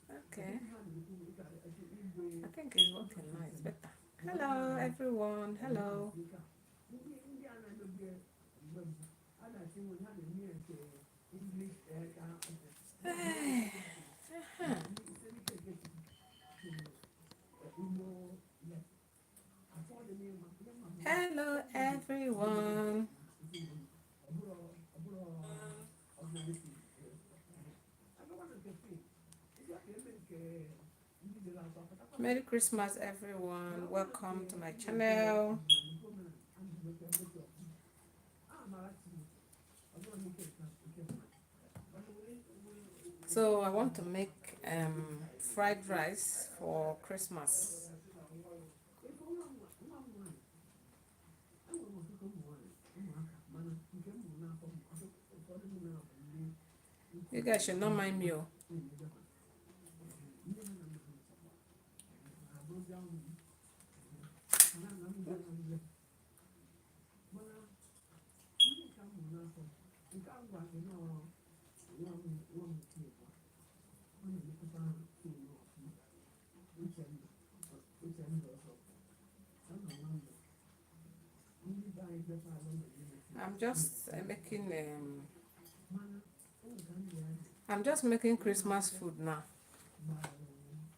Okay. I think it's working now. It's better. Hello, everyone. Hello. Hey. Uh-huh. Hello, everyone. Merry Christmas, everyone. Welcome to my channel. So I want to make fried rice for Christmas. You guys should not mind me. I'm just making Christmas food now.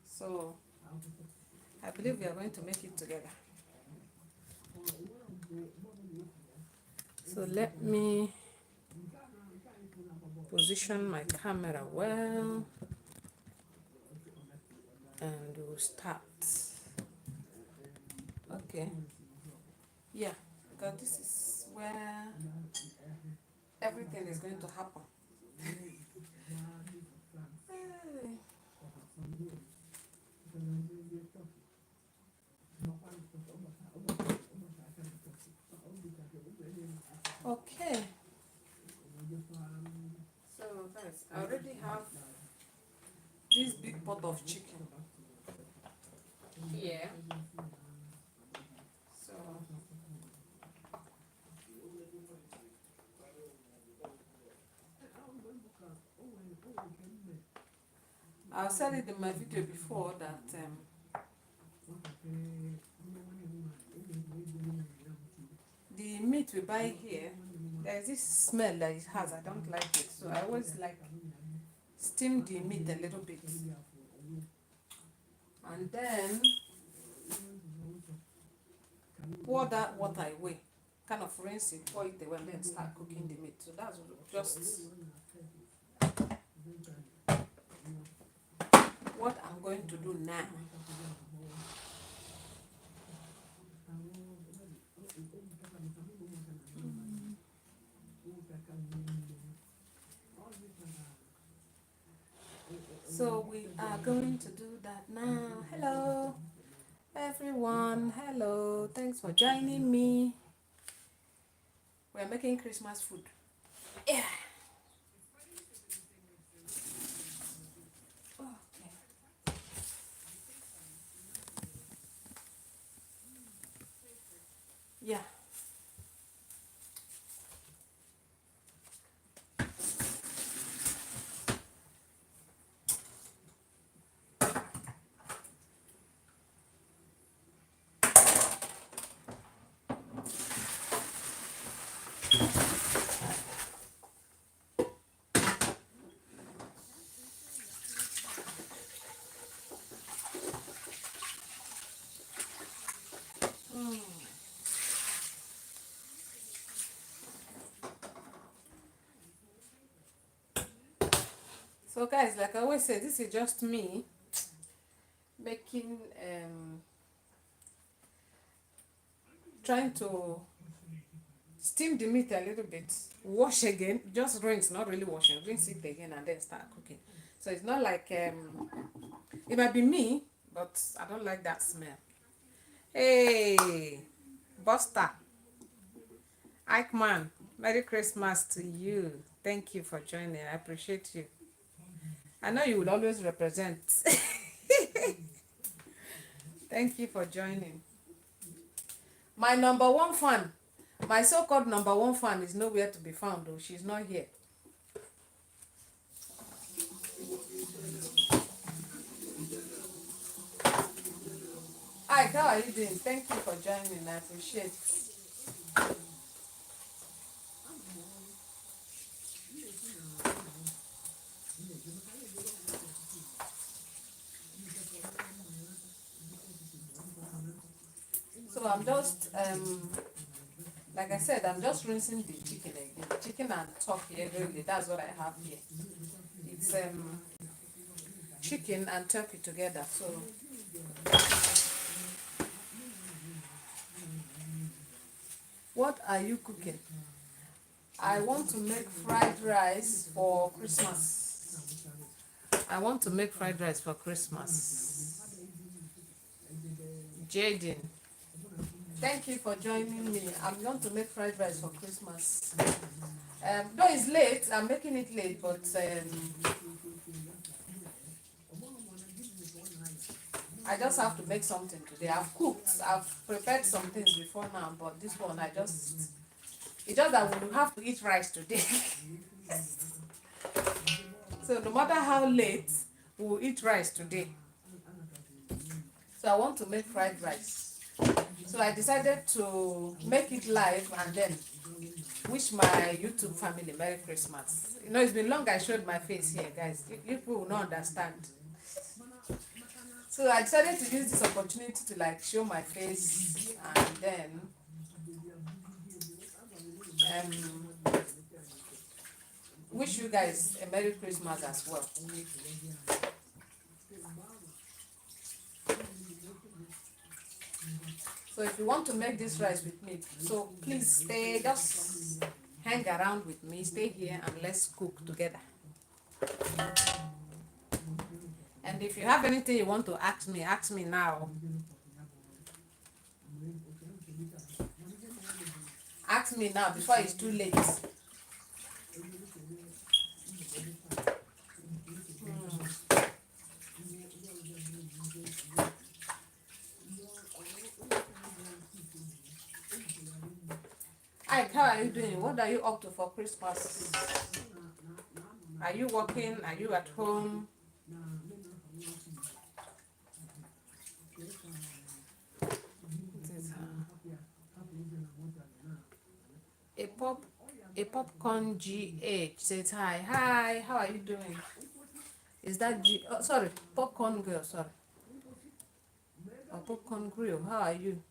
So I believe we are going to make it together. So let me position my camera well and we'll start. Okay. Yeah, because this is where everything is going to happen. Okay. So guys, I already have this big pot of chicken here. So I've said it in my video before that the meat we buy here, there's this smell that it has. I don't like it, so I always like steam the meat a little bit, and then pour that water away, kind of rinse it, pour it away, and then start cooking the meat. So that's just what I'm going to do now. So we are going to do that now. Hello, everyone. Hello. Thanks for joining me. We're making Christmas food. Yeah. Okay. Yeah. So guys, like I always say, this is just me making trying to steam the meat a little bit, wash again, just rinse, not really washing, rinse it again and then start cooking. So it's not like it might be me, but I don't like that smell. Hey, Buster, Eichmann, Merry Christmas to you. Thank you for joining. I appreciate you. I know you will always represent. Thank you for joining. My number one fan, my so-called number one fan is nowhere to be found, though. She's not here. Hi, how are you doing? Thank you for joining. I appreciate it. So I'm just like I said, I'm just rinsing the chicken again. Chicken and turkey really, that's what I have here. It's chicken and turkey together. So what are you cooking? I want to make fried rice for Christmas. I want to make fried rice for Christmas. Jaden, thank you for joining me. I'm going to make fried rice for Christmas. Though it's late, I'm making it late, but I just have to make something today. I've cooked, I've prepared some things before now, but this one it's just that we'll have to eat rice today. So no matter how late, we'll eat rice today. So I want to make fried rice. So I decided to make it live and then wish my YouTube family Merry Christmas. You know, it's been long I showed my face here, guys. You people will not understand. So I decided to use this opportunity to like show my face and then wish you guys a Merry Christmas as well. So if you want to make this rice with me, so please stay, just hang around with me, stay here and let's cook together. And if you have anything you want to ask me now. Ask me now before it's too late. Ike, how are you doing? What are you up to for Christmas? Are you working? Are you at home? A popcorn GH says hi. Hi, how are you doing? Is that oh, sorry, popcorn girl, sorry. Or popcorn grill, how are you?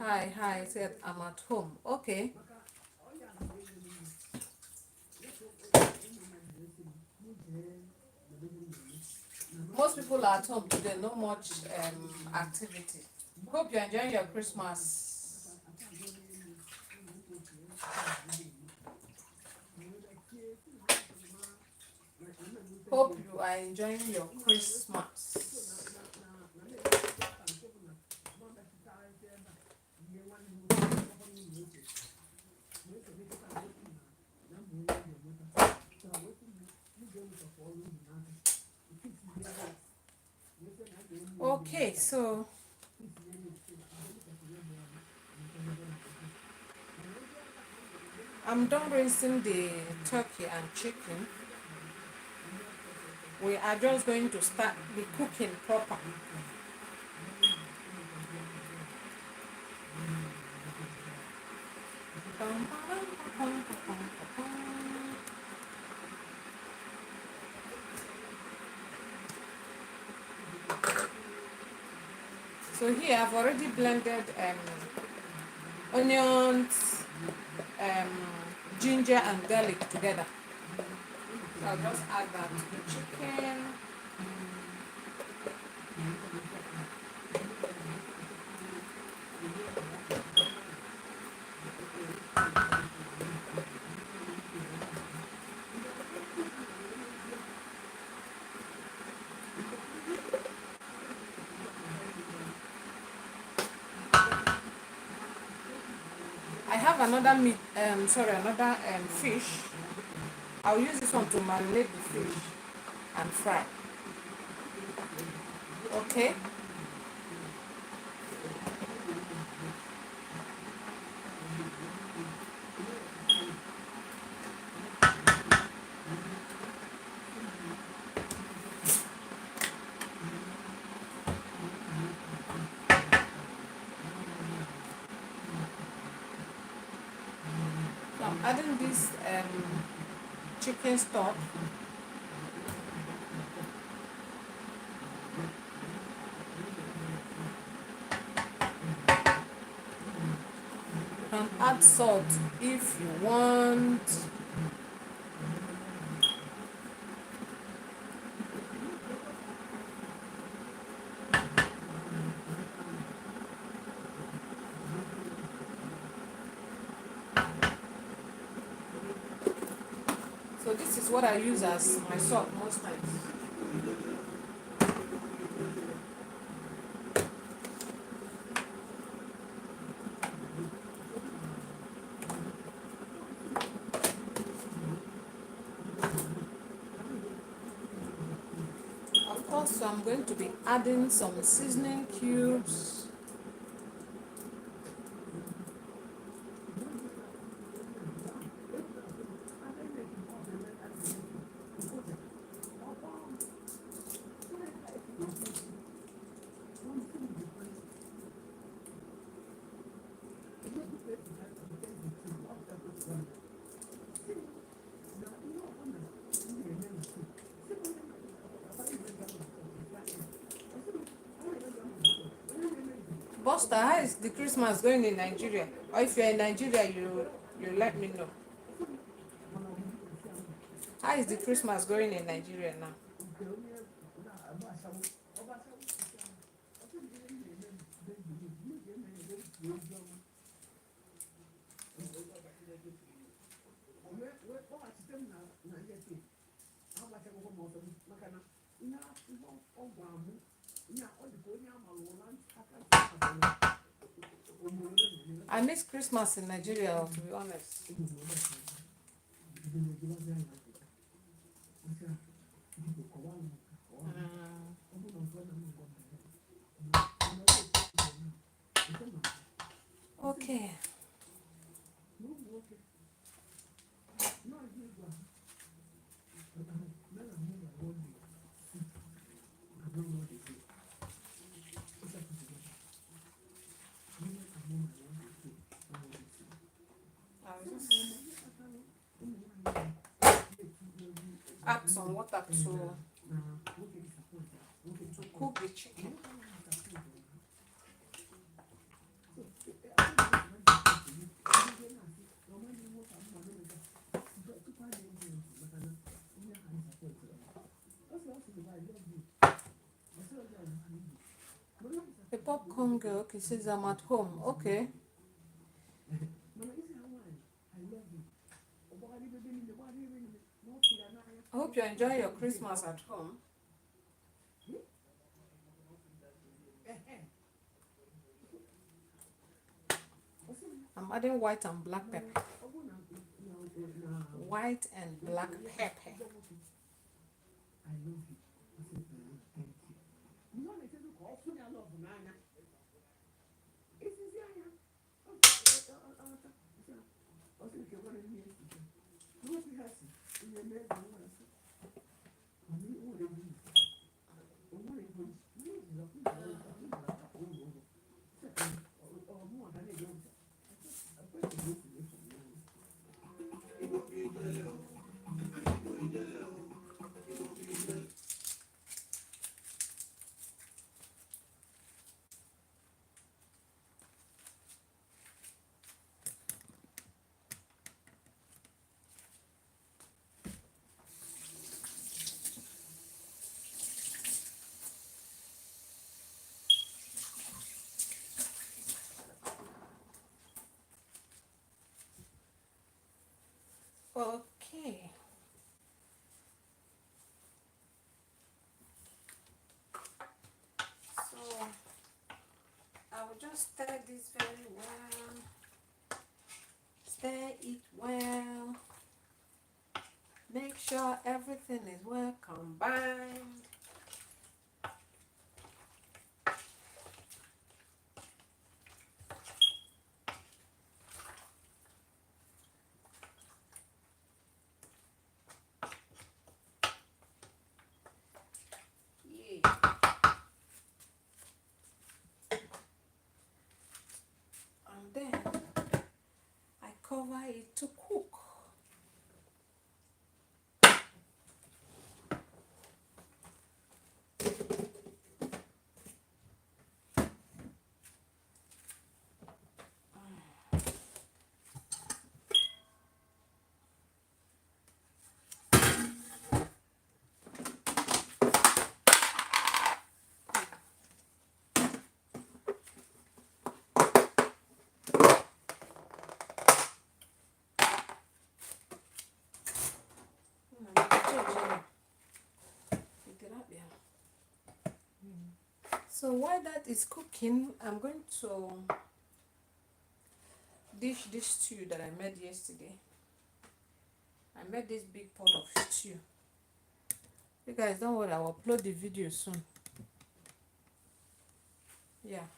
Hi, said I'm at home. Okay. Most people are at home today, no much activity. Hope you're enjoying your Christmas. Hope you are enjoying your Christmas. Okay, so I'm done rinsing the turkey and chicken. We are just going to start the cooking proper. So here I've already blended onions, ginger and garlic together. So I'll just add that to the chicken. I have another another fish. I'll use this one to marinate the fish and fry. Okay. chicken stock. You can add salt if you want. So this is what I use as my salt most times. Of course, I'm going to be adding some seasoning cubes. Buster, how is the Christmas going in Nigeria? Or if you're in Nigeria, you let me know. How is the Christmas going in Nigeria now? I miss Christmas in Nigeria, to be honest. Okay. Add some water to cook the chicken. The popcorn girl, okay, says I'm at home. Okay. I hope you enjoy your Christmas at home. I'm adding white and black pepper. White and black pepper. Okay. So I will just stir this very well. Stir it well. Make sure everything is well combined. And then I cover it to cook. So while that is cooking, I'm going to dish this stew that I made yesterday. I made this big pot of stew. You guys don't worry, I will upload the video soon. Yeah.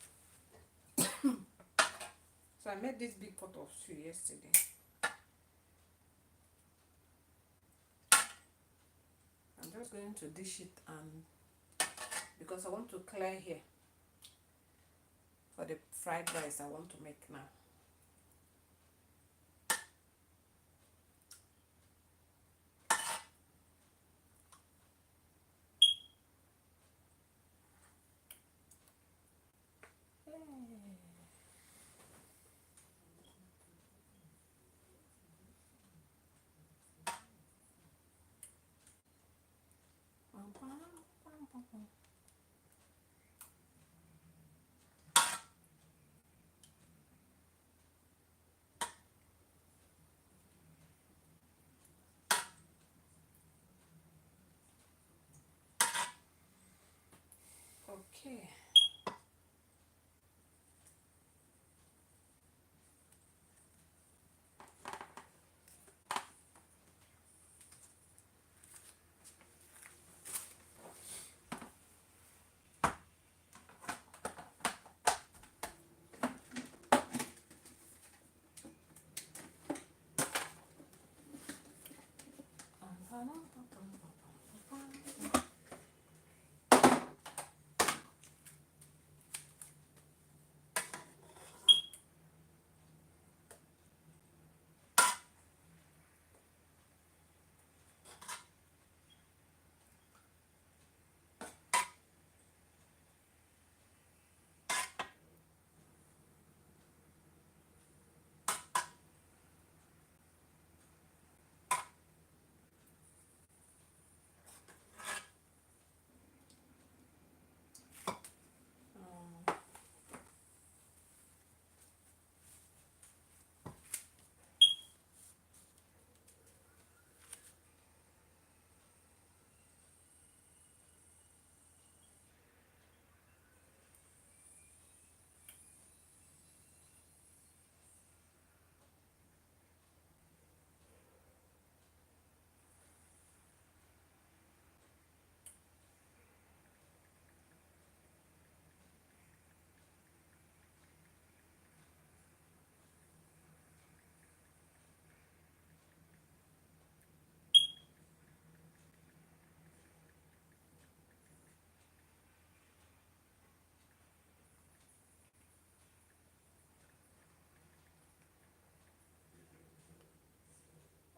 So I made this big pot of stew yesterday. I'm just going to dish it, and because I want to clear here for the fried rice I want to make now. Okay.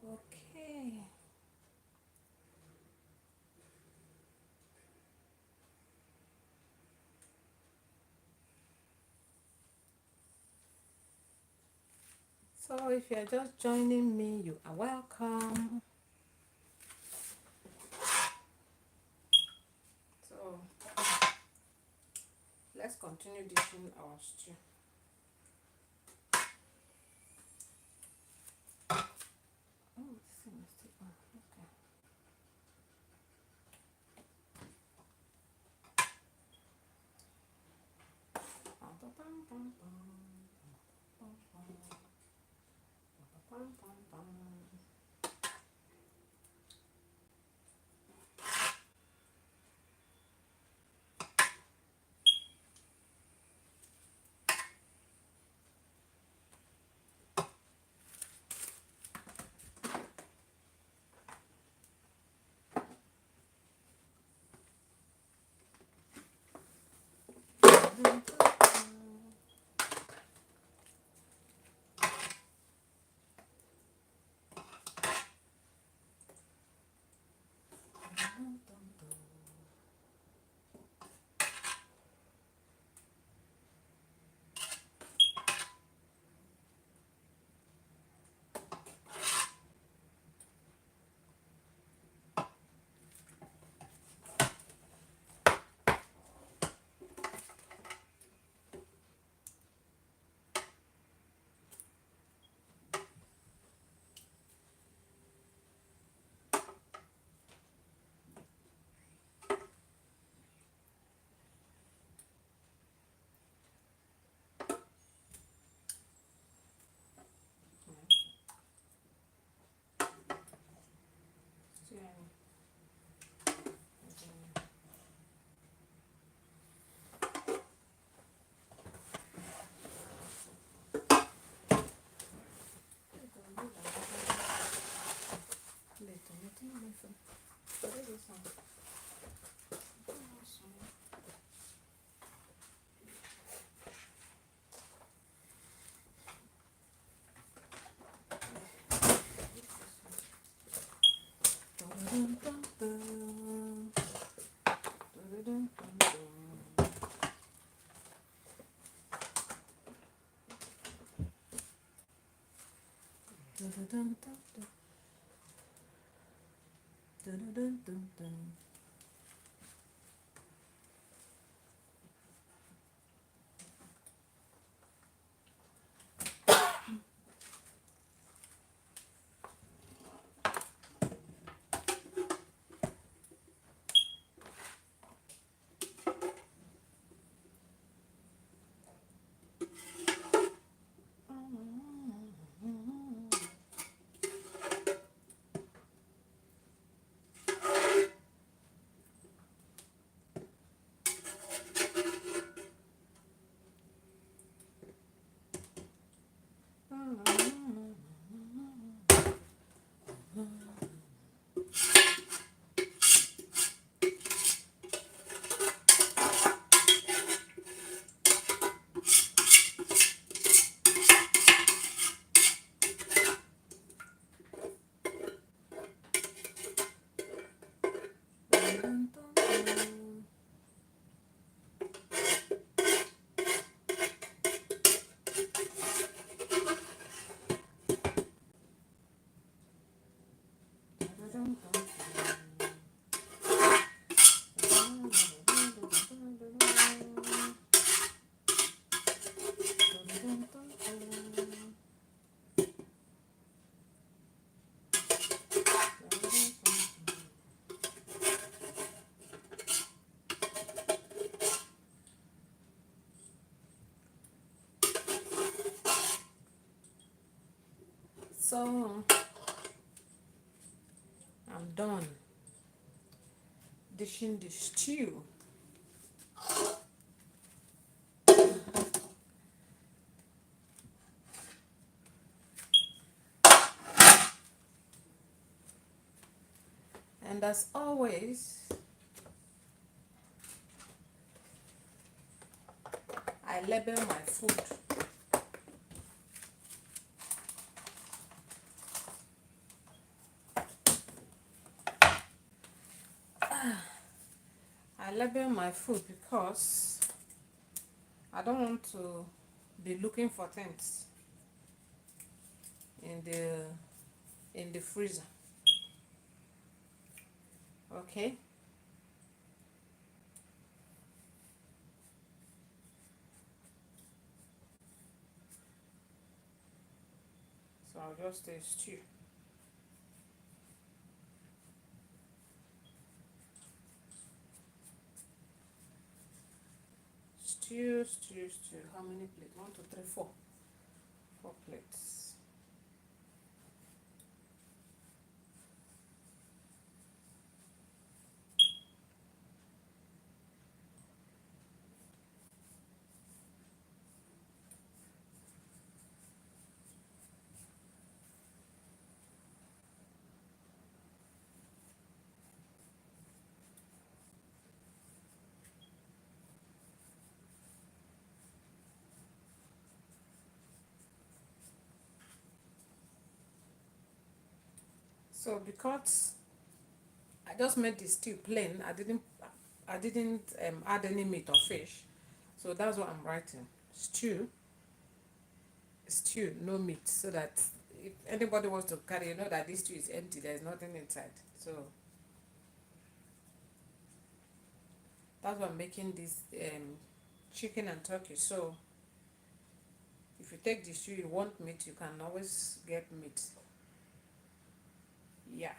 Okay. So if you're just joining me, you are welcome. So let's continue dishing our stew. Oh, this thing is still on. Okay. Bum, bum, bum, bum, bum, bum, bum, bum. What is this one? So I'm done dishing the stew. And as always, I label my food. I label my food because I don't want to be looking for things in the freezer. Okay? So I'll just say stew. Stew, stew, stew. How many plates? 1, 2, 3, 4. 4 plates. So because I just made the stew plain, I didn't add any meat or fish. So that's what I'm writing. Stew, no meat. So that if anybody wants to carry, you know that this stew is empty. There's nothing inside. So that's why I'm making this chicken and turkey. So if you take the stew, you want meat, you can always get meat. Yeah.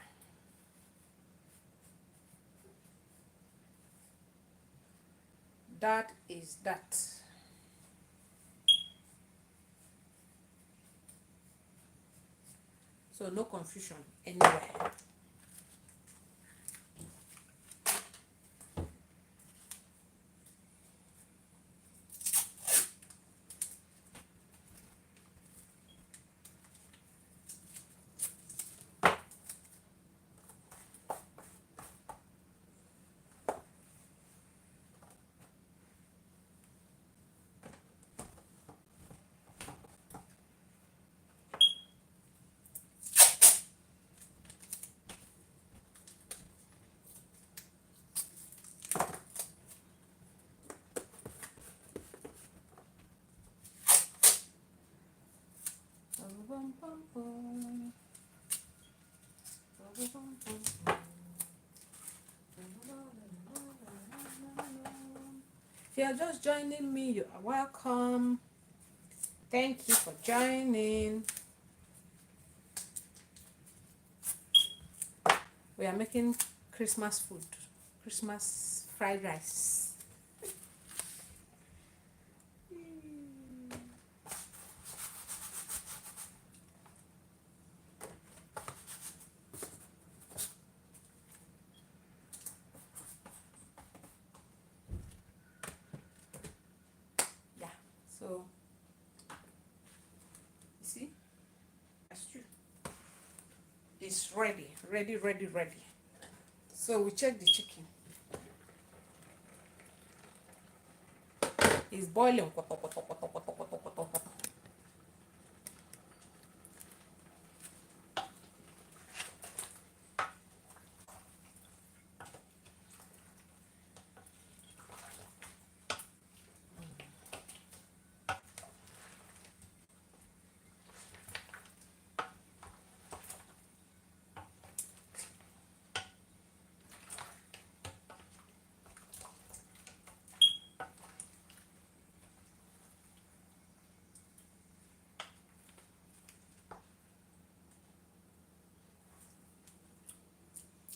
That is that. So no confusion anywhere. If you are just joining me, you are welcome. Thank you for joining. We are making Christmas food, Christmas fried rice. Yeah, so you see, stew is ready, ready. So we check the chicken. It's boiling.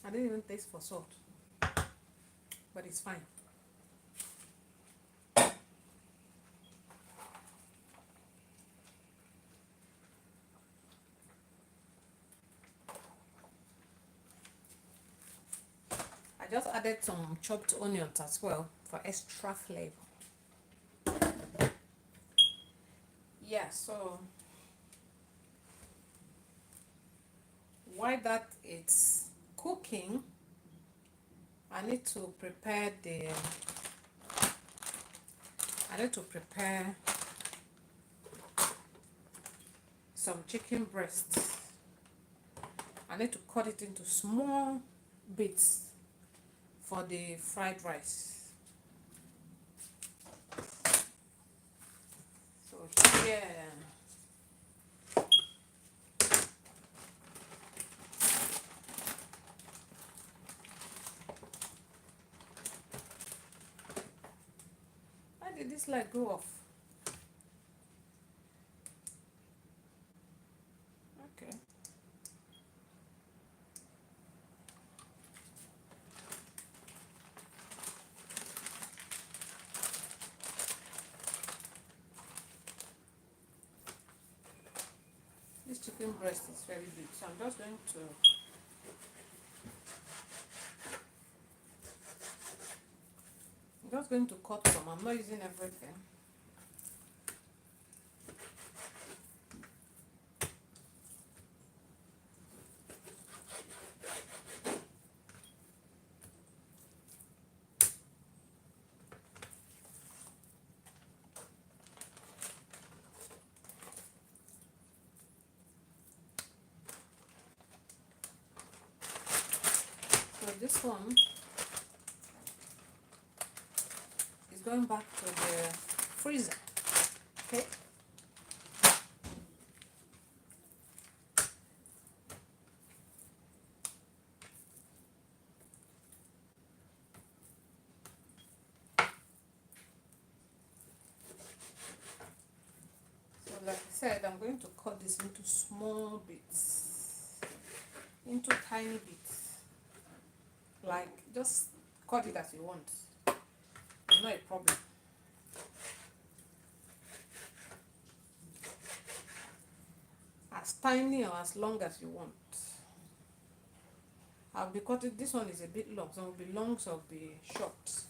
I didn't even taste for salt, but it's fine. I just added some chopped onions as well for extra flavor. Yeah, so while that it's cooking, I need to prepare some chicken breasts. I need to cut it into small bits for the fried rice. So here, why did this light go off? Okay. This chicken breast is very big, so I'm just going to cut some. I'm not using everything. So this one is going back to the freezer. Okay. So like I said, I'm going to cut this into small bits, into tiny bits. Like, just cut it as you want. It's not a problem. As tiny or as long as you want. I'll be cutting, this one is a bit long, some will be long, some will be short.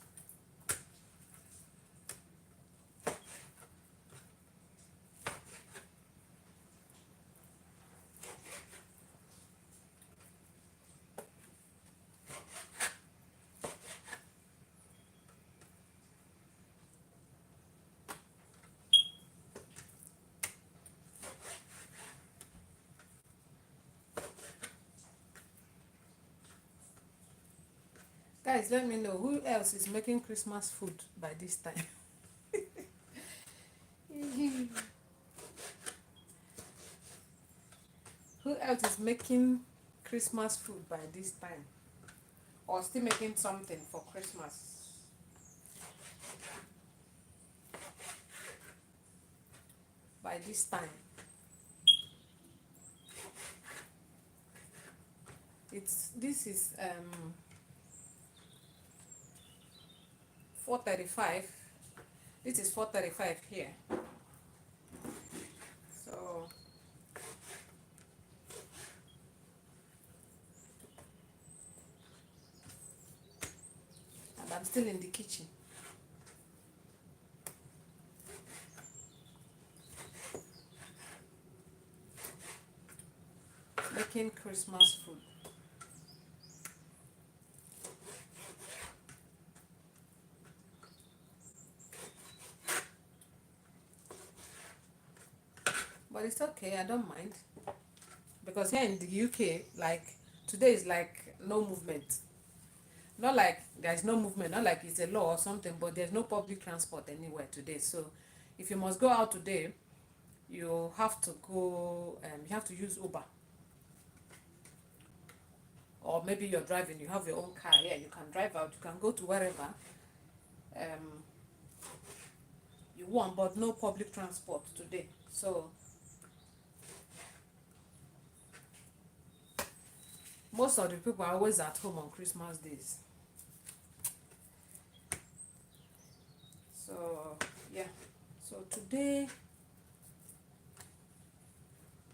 Guys, let me know who else is making Christmas food by this time. else is making Christmas food by this time? Or still making something for Christmas? By this time. This is 4:35. This is 4:35 here. So and I'm still in the kitchen. Making Christmas food. But it's okay, I don't mind. Because here in the UK, like today is like no movement. Not like there's no movement, not like it's a law or something, but there's no public transport anywhere today. So if you must go out today, you have to go, you have to use Uber. Or maybe you're driving, you have your own car here, you can drive out, you can go to wherever you want, but no public transport today. So most of the people are always at home on Christmas days. So yeah, so today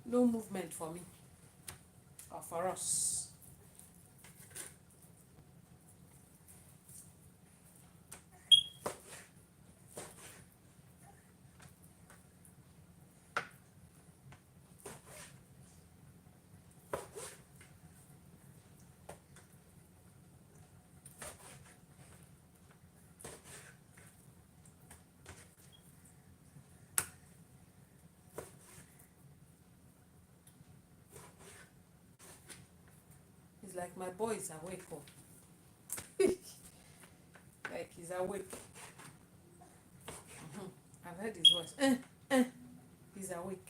no movement for me or for us. It's like my boy is awake. Oh. Like he's awake. I've heard his voice. He's awake.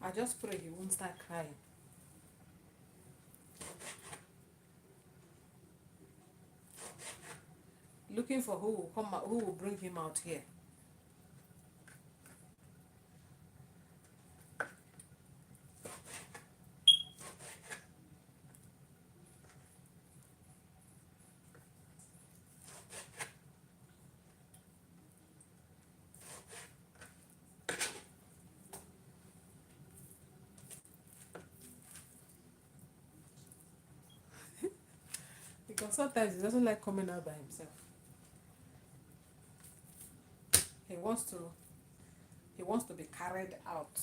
I just pray he won't start crying. Looking for who will come out, who will bring him out here. Because sometimes he doesn't like coming out by himself. He wants to be carried out.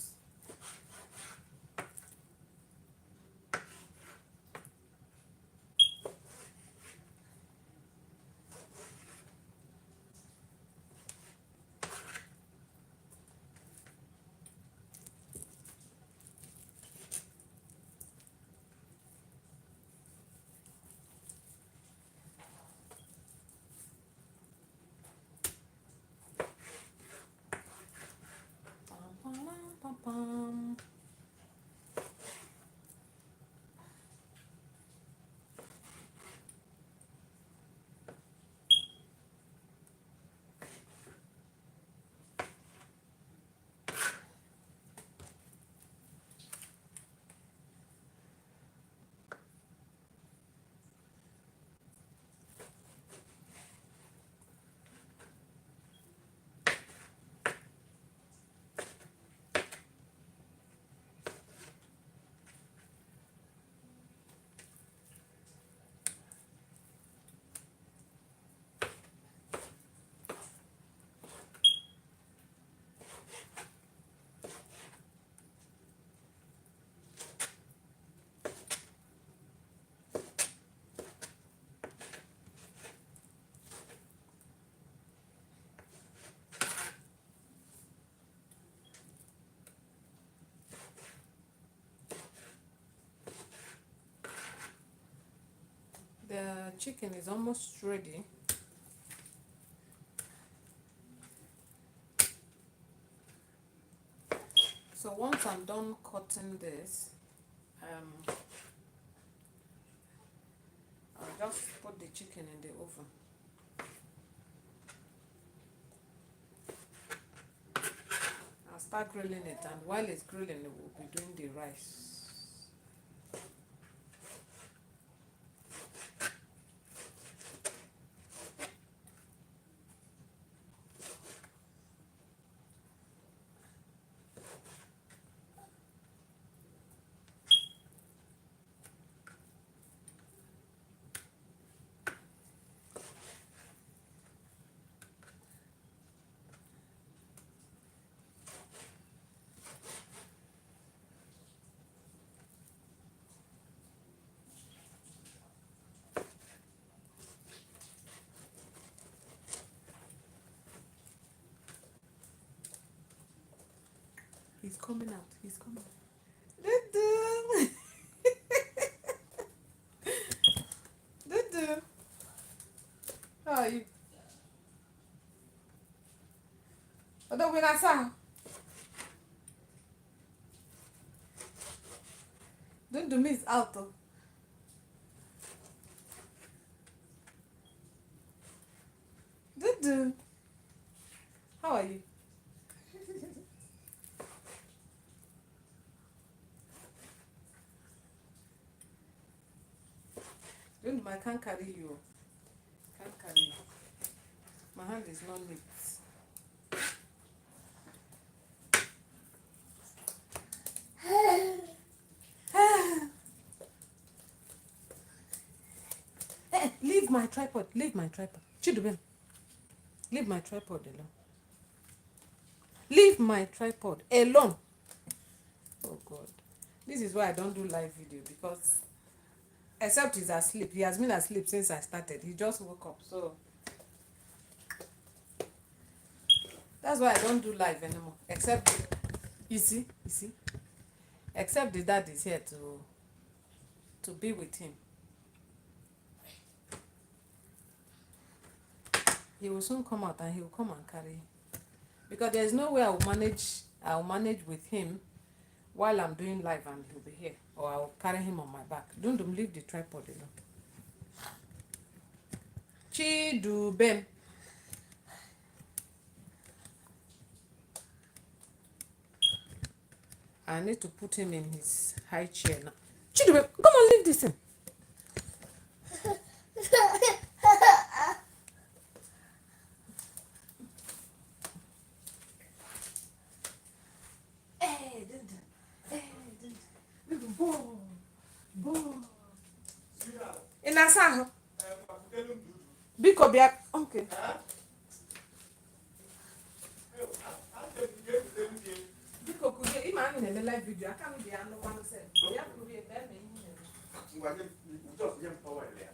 chicken is almost ready. So once I'm done cutting this, I'll just put the chicken in the oven. I'll start grilling it, and while it's grilling, we'll be doing the rice. He's coming out. He's coming out. Dudu. Dudu. How are you? Odo winasa. Dudu me is out. Dudu. How are you? Dudu, I can't carry you. Can't carry you. My hand is not neat. Leave my tripod. Leave my tripod. Chidubem. Leave my tripod alone. Leave my tripod alone. Oh God. This is why I don't do live video, because except he's asleep. He has been asleep since I started. He just woke up. So that's why I don't do live anymore. Except, you see, except the dad is here to be with him. He will soon come out and he will come and carry him. Because there's no way I'll manage with him while I'm doing live and he'll be here. Or I'll carry him on my back. Don't leave the tripod alone. Chidubem. I need to put him in his high chair now. Chidubem, come on, leave this in. Inasa. Biko bia. Okay. Biko kuye ima ni na live video aka mi bia no one say. Bia kuye be me yin. Ngwa je just je power ile.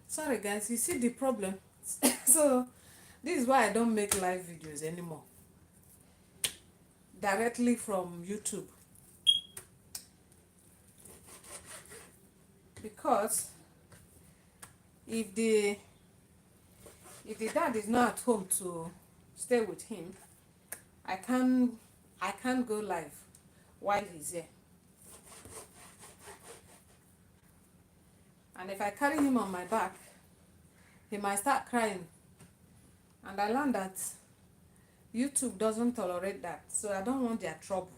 Sorry guys, you see the problem. So this is why I don't make live videos anymore directly from YouTube, because if the dad is not at home to stay with him, I can't go live while he's here. And if I carry him on my back, he might start crying. And I learned that YouTube doesn't tolerate that. So I don't want their trouble.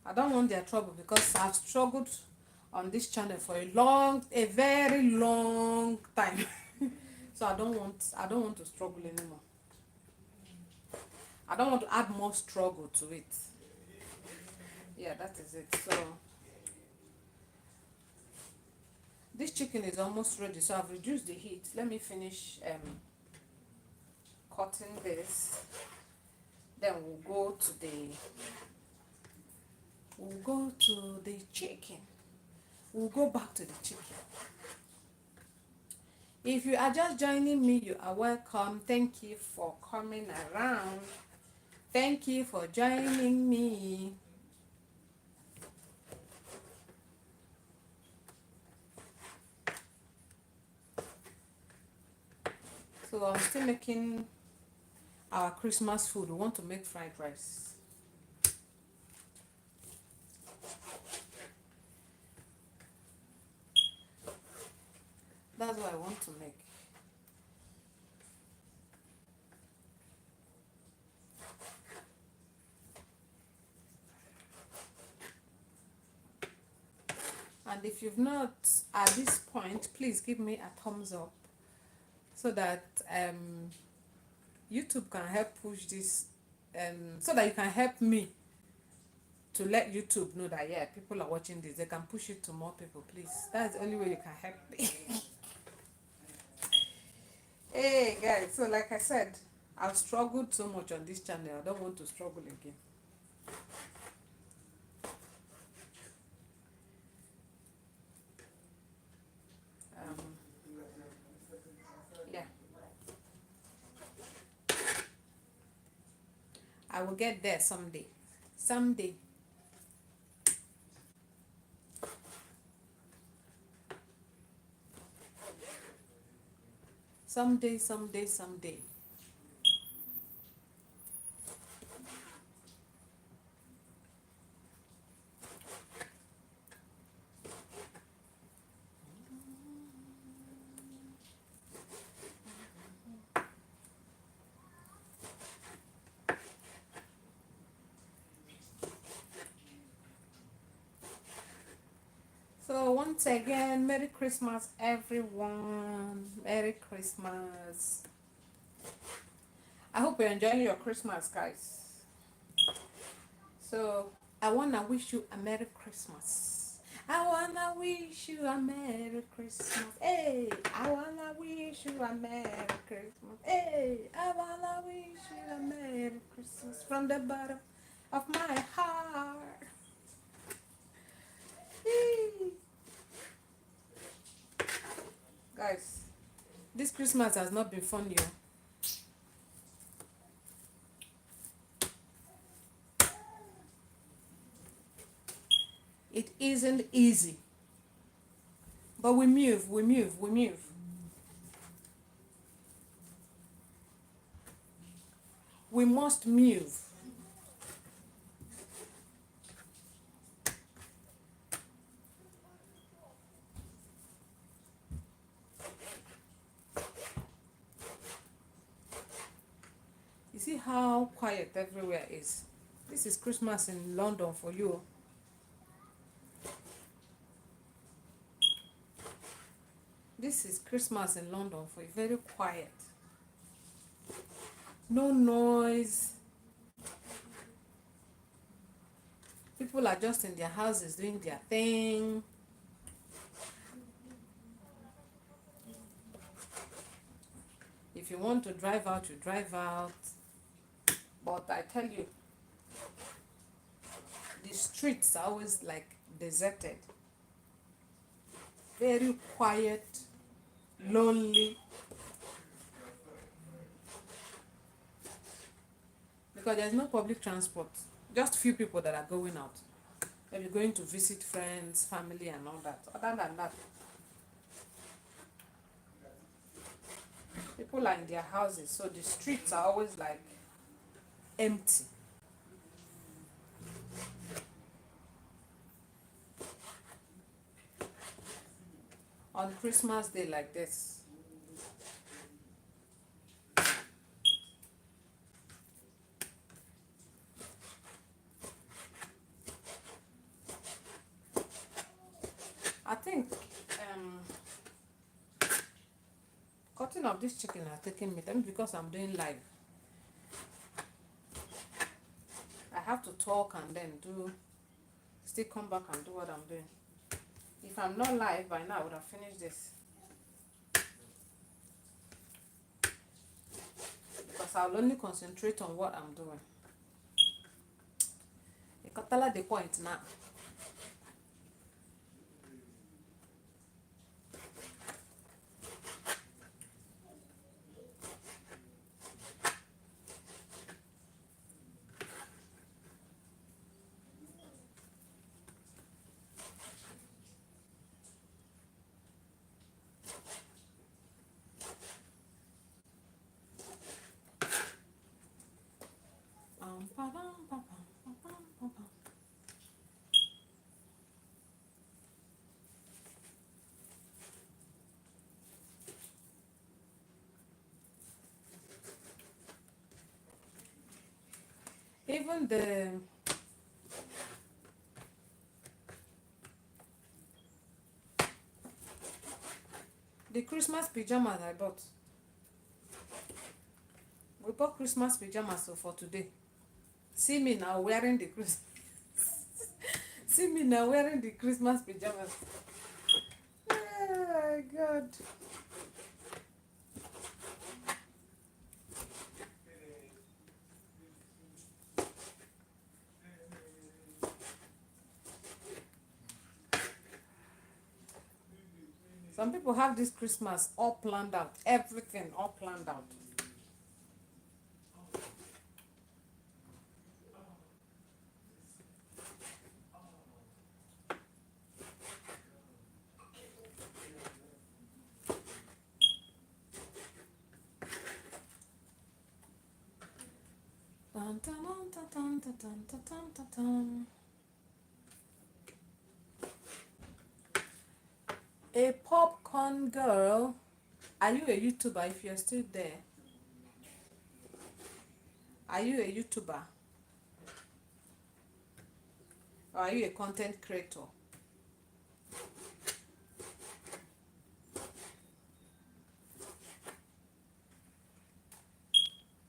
I don't want their trouble, because I've struggled on this channel for a very long time. So I don't want to struggle anymore. I don't want to add more struggle to it. Yeah, that is it. So this chicken is almost ready, so I've reduced the heat. Let me finish cutting this. Then we'll go to the chicken. We'll go back to the chicken. If you are just joining me, you are welcome. Thank you for coming around. Thank you for joining me. So I'm still making our Christmas food. We want to make fried rice. That's what I want to make. And if you've not at this point, please give me a thumbs up so that YouTube can help push this, so that you can help me to let YouTube know that, yeah, people are watching this. They can push it to more people, please. That's the only way you can help me. Hey guys, so like I said, I've struggled so much on this channel. I don't want to struggle again. Yeah, I will get there someday. Someday. Someday. So once again, Merry Christmas, everyone. Merry Christmas. I hope you're enjoying your Christmas, guys. So I wanna wish you a Merry Christmas. I wanna wish you a Merry Christmas. Hey, I wanna wish you a Merry Christmas. Hey, I wanna wish you a Merry Christmas from the bottom of my heart. Hey. Guys, this Christmas has not been fun, yo. It isn't easy. But we move. We must move. You see how quiet everywhere is? This is Christmas in London for you. This is Christmas in London for you. Very quiet. No noise. People are just in their houses doing their thing. If you want to drive out, you drive out. But I tell you, the streets are always like deserted. Very quiet, lonely. Because there's no public transport. Just few people that are going out. Maybe going to visit friends, family and all that. Other than that, people are in their houses. So the streets are always like empty. On Christmas Day like this, I think cutting of this chicken has taken me time because I'm doing live. I have to talk and then still come back and do what I'm doing. If I'm not live by now, I would have finished this. Because I'll only concentrate on what I'm doing. Ikotala the point now. Even the Christmas pajamas I bought. We bought Christmas pajamas so for today. See me now wearing the Christmas. See me now wearing the Christmas pajamas. Oh my God. Some people have this Christmas all planned out. Everything all planned out. Dun, dun, dun, dun, dun, dun, dun, dun, dun, dun. A popcorn girl. Are you a YouTuber if you're still there? Are you a YouTuber? Or are you a content creator?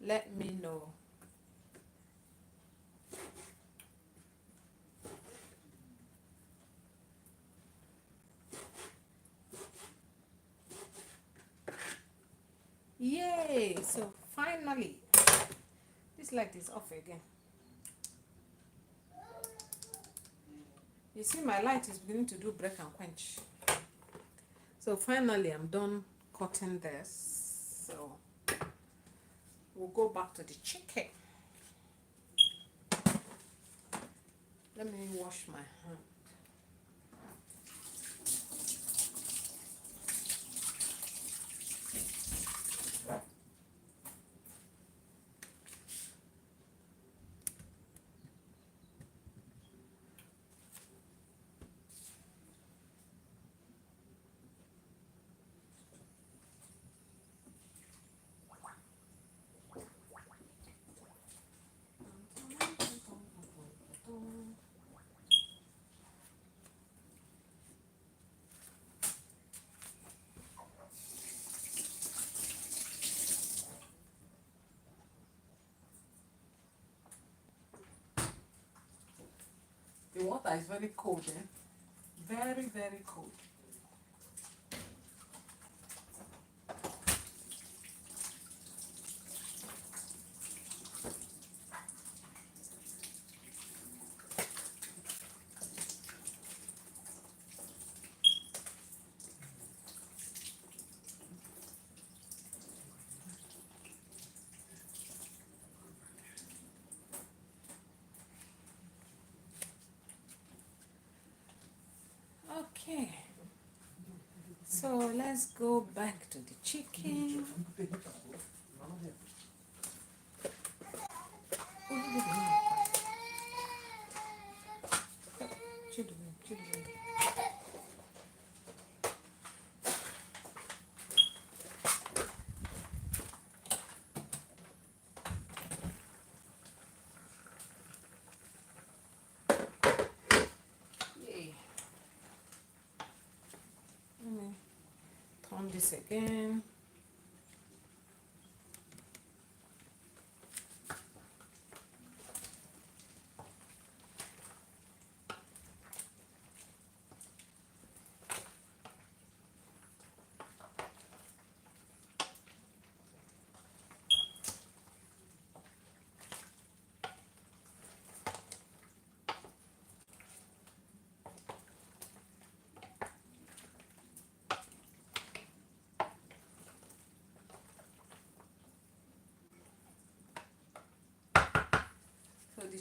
Let me know. Yay! So finally, this light is off again. You see, my light is beginning to do break and quench. So finally, I'm done cutting this. So we'll go back to the chicken. Let me wash my hand. The water is very cold, eh? Very, very cold. Okay. So let's go back to the chicken. Yay. Let me turn this again.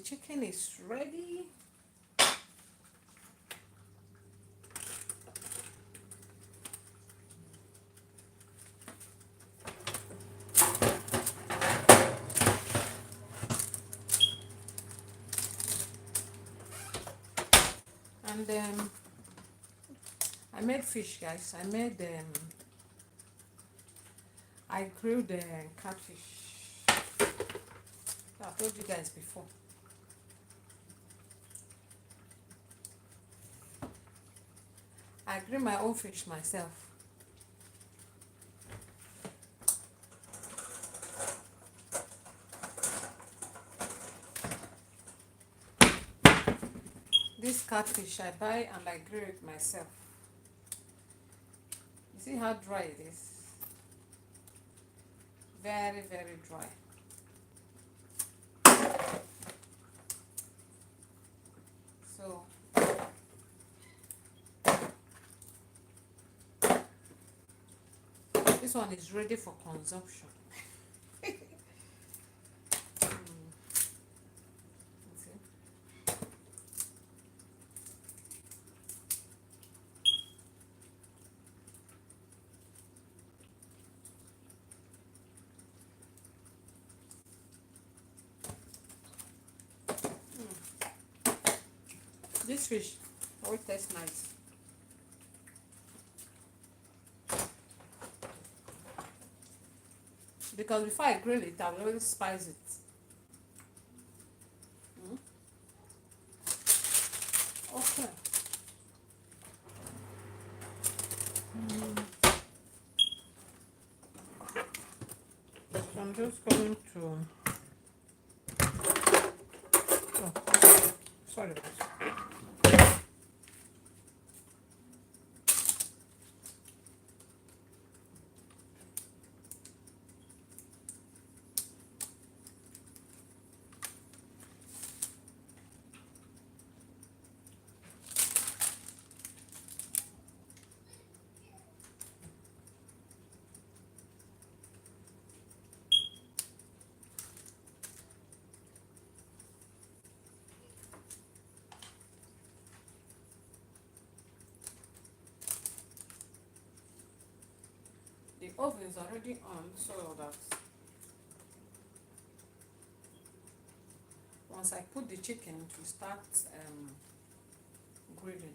chicken is ready. And I made fish, guys. I grilled catfish. I told you guys before. I grill my own fish myself. This catfish I buy and I grill it myself. You see how dry it is? Very, very dry. So this one is ready for consumption. This fish always tastes nice. Because before I grill it, I will always spice it. Okay. So I'm just going to. Oh, sorry, guys. The oven is already on, so that once I put the chicken, it will start grilling.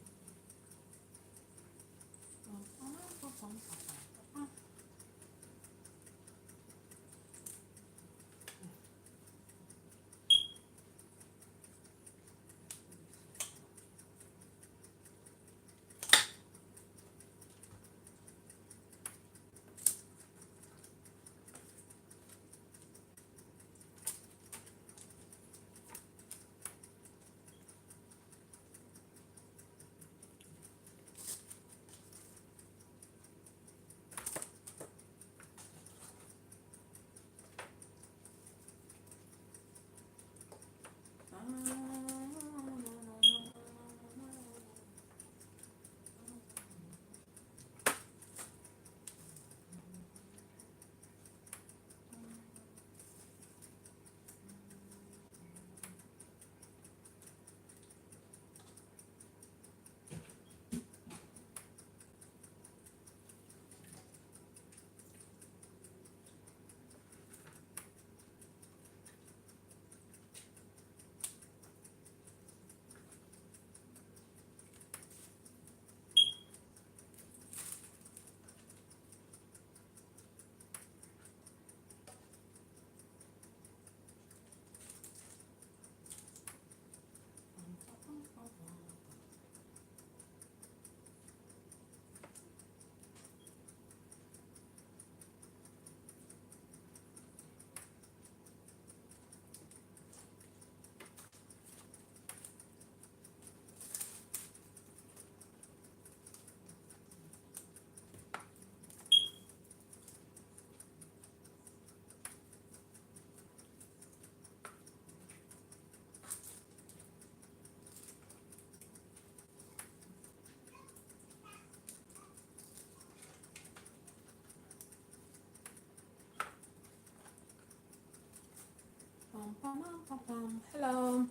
Hello.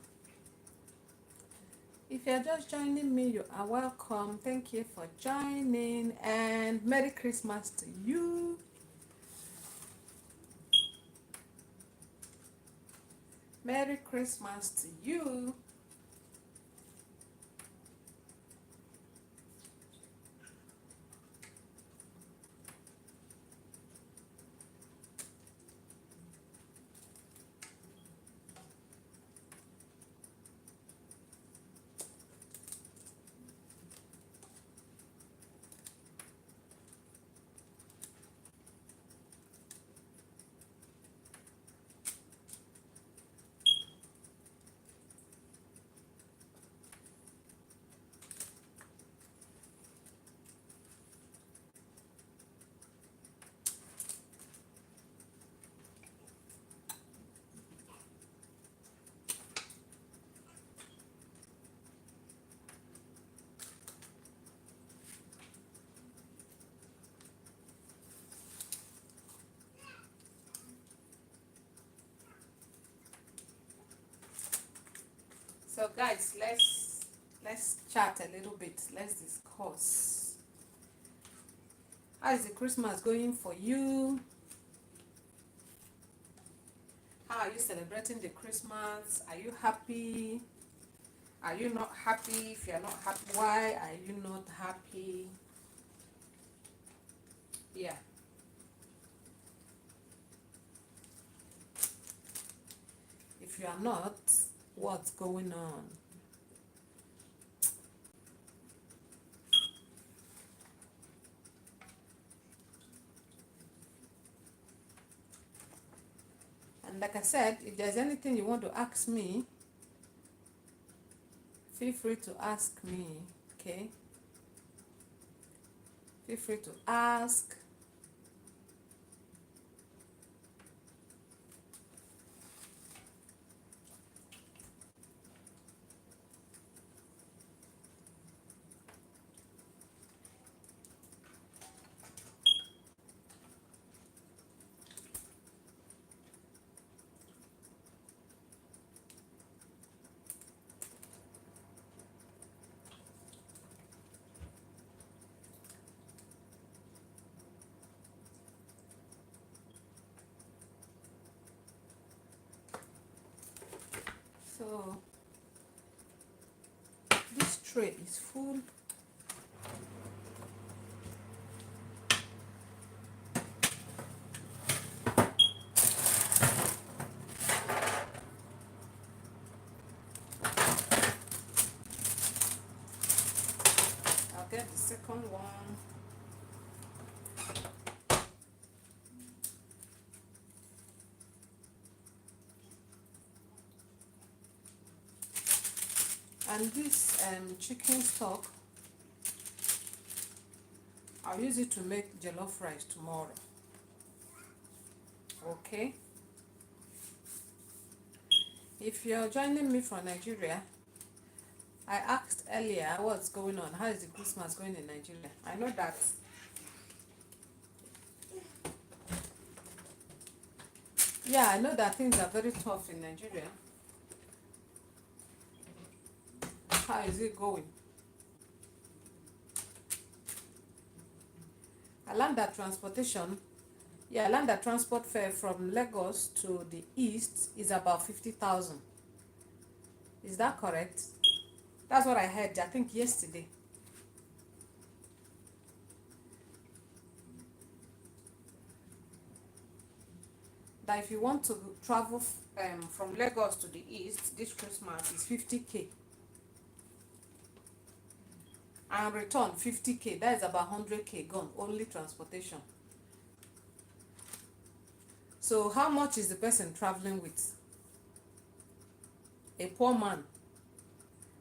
If you're just joining me, you are welcome. Thank you for joining and Merry Christmas to you. Merry Christmas to you. So guys, let's chat a little bit. Let's discuss. How is the Christmas going for you? How are you celebrating the Christmas? Are you happy? Are you not happy? If you're not happy, why are you not happy? Yeah. If you are not, what's going on? And like I said, if there's anything you want to ask me, feel free to ask me, okay? Feel free to ask. So this tray is full. I'll get the second one. And this chicken stock, I'll use it to make jollof rice tomorrow. Okay? If you're joining me from Nigeria, I asked earlier what's going on. How is the Christmas going in Nigeria? I know that I know that things are very tough in Nigeria. How is it going? I learned that transport fare from Lagos to the east is about 50,000. Is that correct? That's what I heard, I think yesterday. That if you want to travel from Lagos to the east this Christmas is 50k. And return 50k, that is about 100k gone, only transportation. So how much is the person traveling with? A poor man.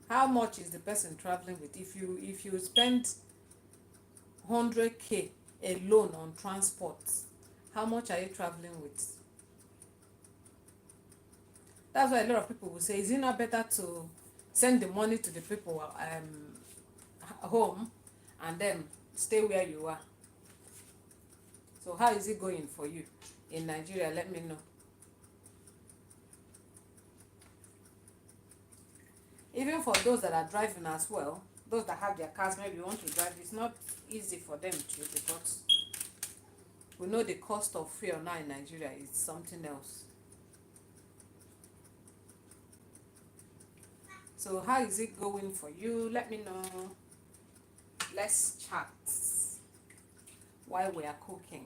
How much is the person traveling with? If you spend 100k alone on transport, how much are you traveling with? That's why a lot of people will say, is it not better to send the money to the people home and then stay where you are? So how is it going for you in Nigeria? Let me know. Even for those that are driving as well, those that have their cars, maybe want to drive, it's not easy for them to, because we know the cost of fuel now in Nigeria is something else. So how is it going for you? Let me know. Let's chat while we are cooking.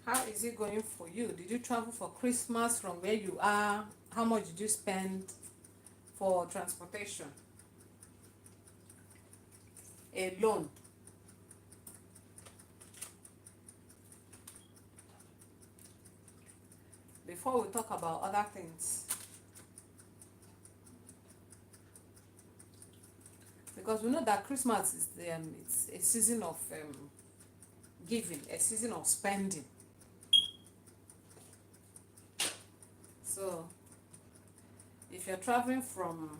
How is it going for you? Did you travel for Christmas from where you are? How much did you spend for transportation alone? Before we talk about other things, because we know that Christmas is it's a season of giving, a season of spending. So if you're traveling from,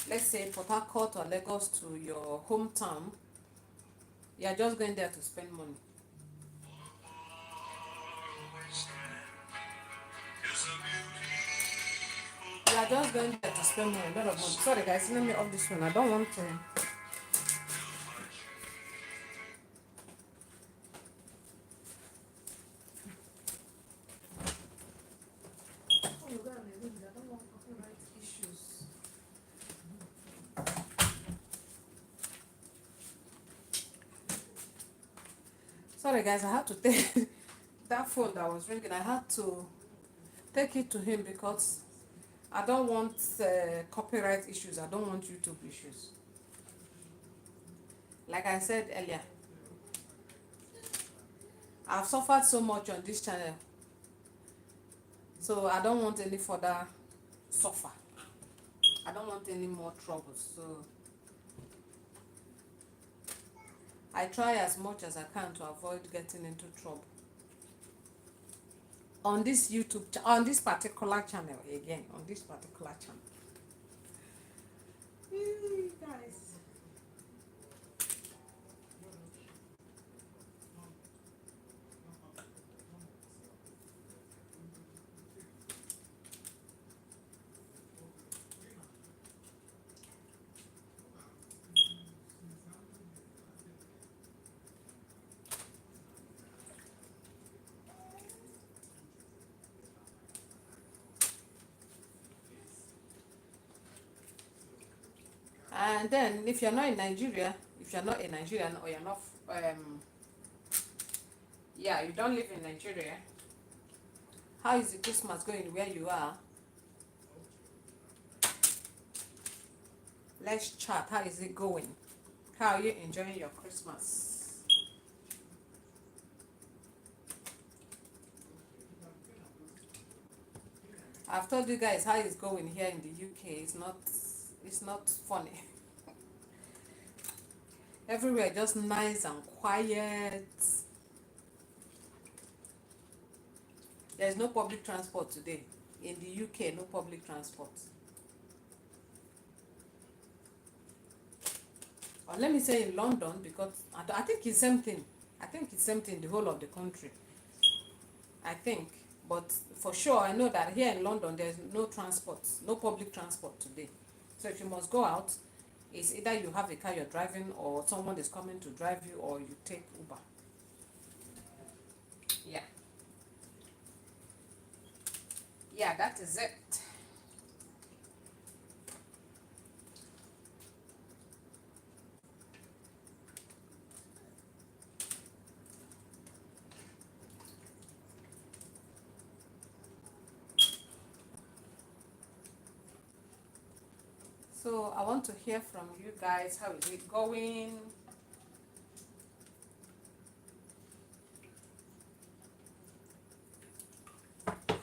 let's say, Port Harcourt or Lagos to your hometown, you're just going there to spend money. You are just going there to spend money, a lot of money. Sorry guys, let me off this one. I don't want to. Oh, you got me. I don't want copyright issues. Sorry guys, I had to take that phone that was ringing. I had to take it to him because I don't want copyright issues. I don't want YouTube issues. Like I said earlier, I've suffered so much on this channel, so I don't want any further suffer. I don't want any more troubles. So I try as much as I can to avoid getting into trouble on this YouTube, on this particular channel. Again, on this particular channel. Guys. And then if you're not in Nigeria, if you're not a Nigerian or you're not yeah, you don't live in Nigeria, how is the Christmas going where you are? Let's chat. How is it going? How are you enjoying your Christmas? I've told you guys how it's going here in the UK. It's not funny. Everywhere just nice and quiet. There's no public transport today. In the UK, no public transport. Or let me say in London, because I think it's same thing. I think it's same thing in the whole of the country. I think. But for sure, I know that here in London, there's no transport, no public transport today. So if you must go out, it's either you have a car you're driving or someone is coming to drive you, or you take Uber. Yeah. Yeah, that is it. So I want to hear from you guys. How is it going?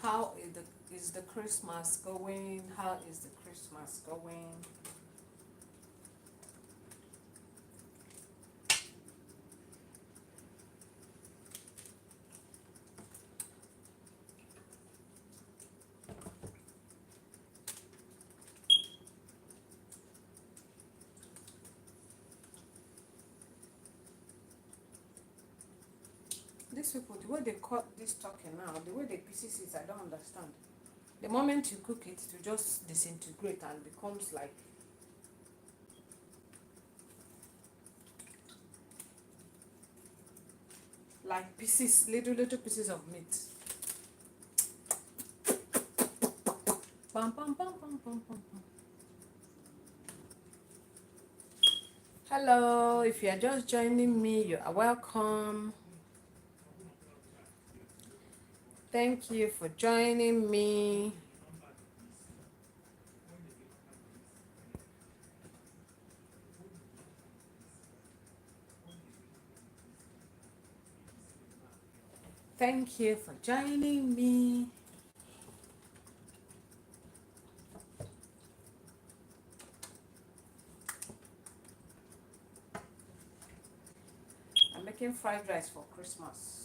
How is the Christmas going? How is the Christmas going? people, the way they cut this turkey now, the way they pieces it, I don't understand. The moment you cook it, it will just disintegrate and becomes like pieces, little pieces of meat. Bam, bam, bam, bam, bam, bam, bam. Hello, if you are just joining me, you are welcome. Thank you for joining me. Thank you for joining me. I'm making fried rice for Christmas.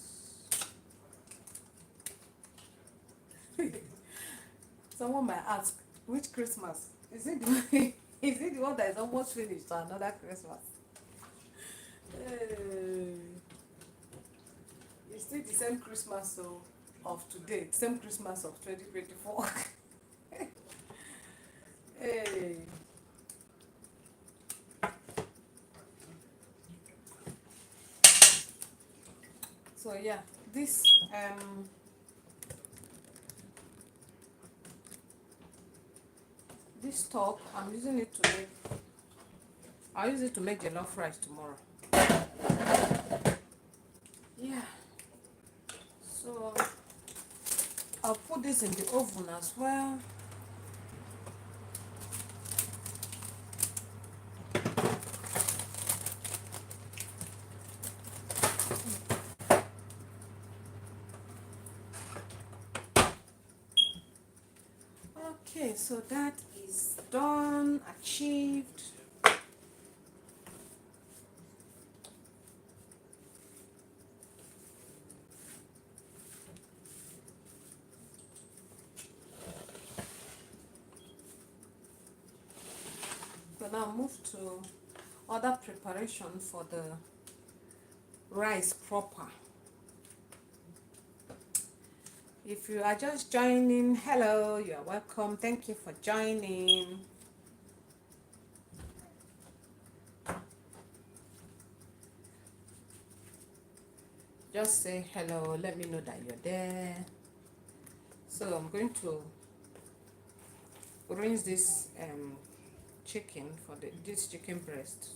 Someone might ask, which Christmas? Is it is it the one that is almost finished or another Christmas? It's still the same Christmas of today, same Christmas of 2024. Hey. So yeah, this this stock, I'm using it to make, I'll use it to make jollof rice tomorrow. Yeah. So I'll put this in the oven as well. Okay, so that is done, achieved. So now move to other preparation for the rice proper. If you are just joining, hello, you are welcome. Thank you for joining. Just say hello, let me know that you're there. So I'm going to rinse this chicken for this chicken breast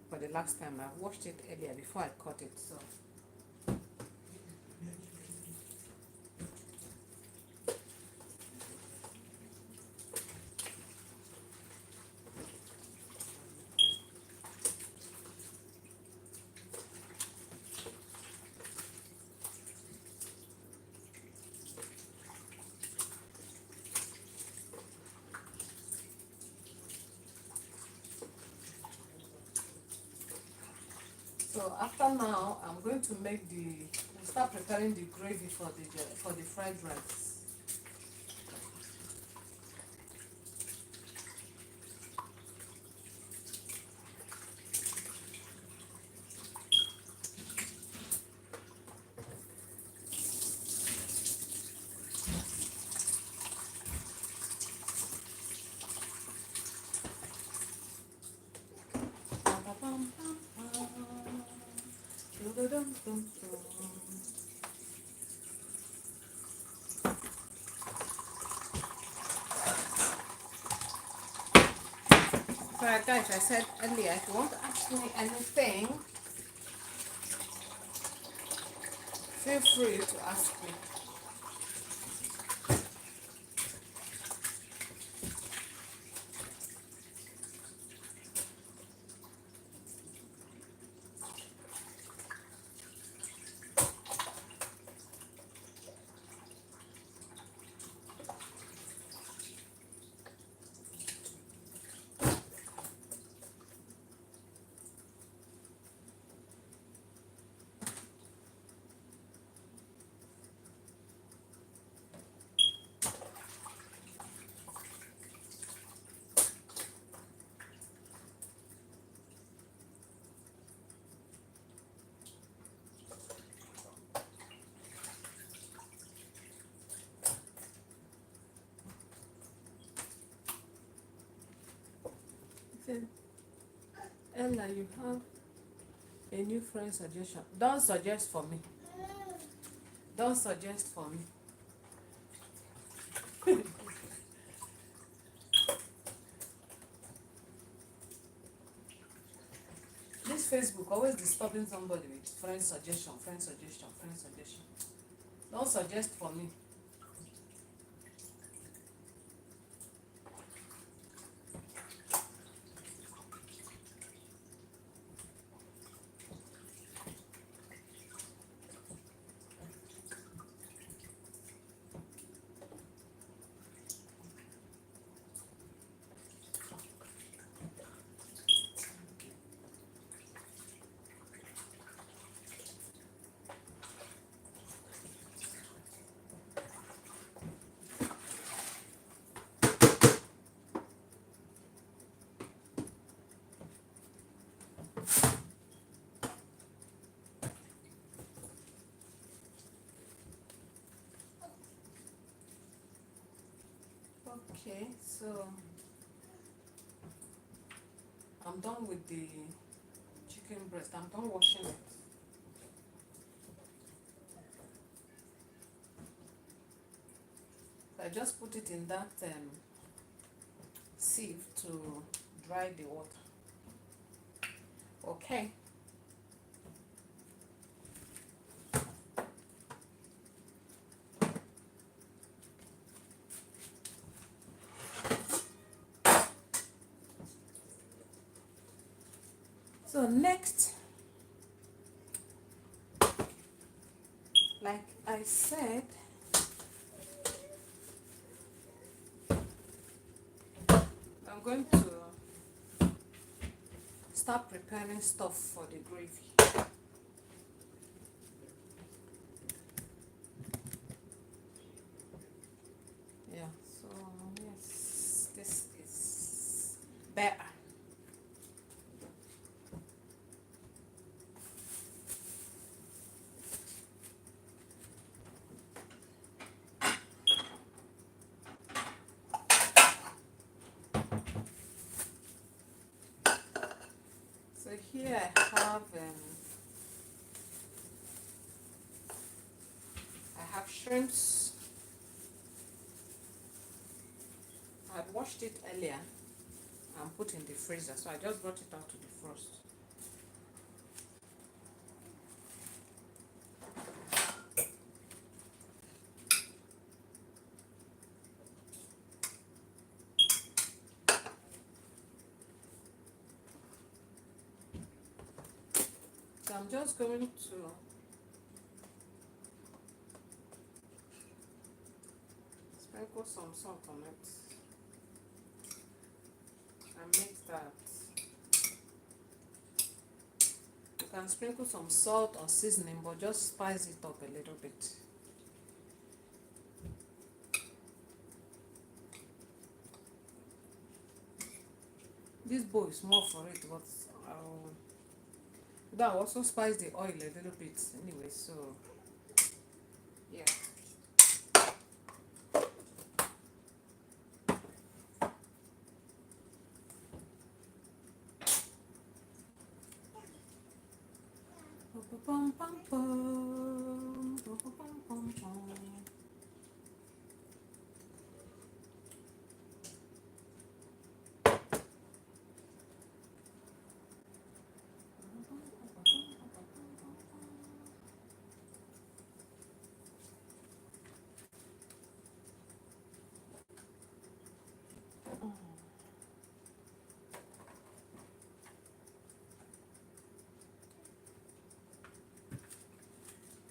for the last time. I've washed it earlier before I cut it. So after now, I'm going to start preparing the gravy for the fried rice. Alright guys, I said earlier, if you want to ask me anything, feel free to ask me. Stella, you have a new friend suggestion. Don't suggest for me. Don't suggest for me. This Facebook always disturbing somebody with friend suggestion, friend suggestion, friend suggestion. Don't suggest for me. Okay, so I'm done with the chicken breast. I'm done washing it. So I just put it in that sieve to dry the water. Okay. So next, like I said, I'm going to start preparing stuff for the gravy. Yeah, so yes, this is better. So here I have shrimps. I had washed it earlier and put in the freezer, so I just brought it out to defrost. So I'm just going to sprinkle some salt on it and mix that. You can sprinkle some salt or seasoning, but just spice it up a little bit. This bowl is more for it, but I'll also spice the oil a little bit anyway, so yeah.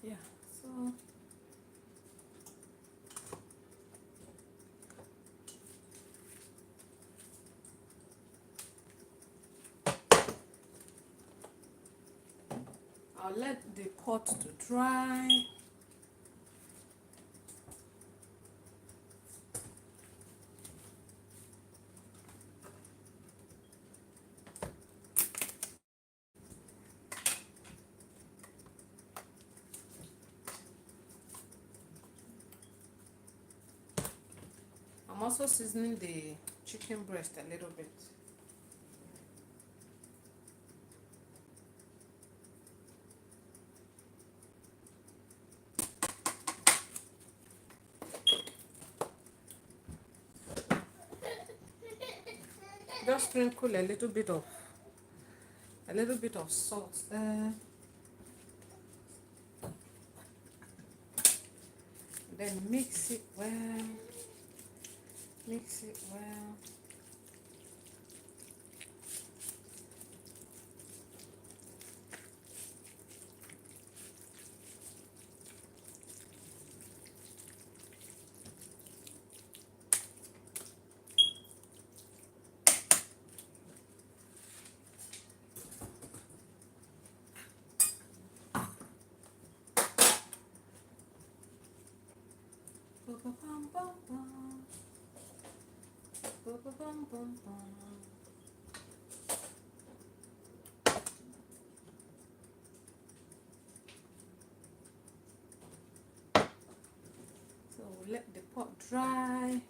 Yeah, so I'll let the pot to dry. I'm also seasoning the chicken breast a little bit. Just sprinkle a little bit of salt there. Then mix it well. Mix it well. So let the pot dry.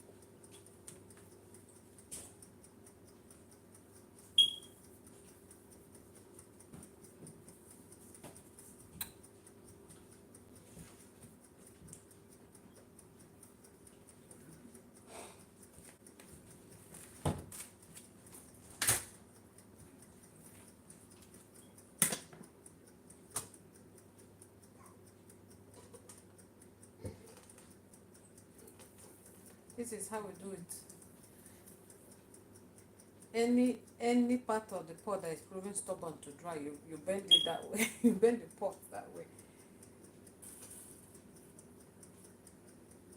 This is how we do it. Any part of the pot that is proving stubborn to dry, you bend it that way. You bend the pot that way.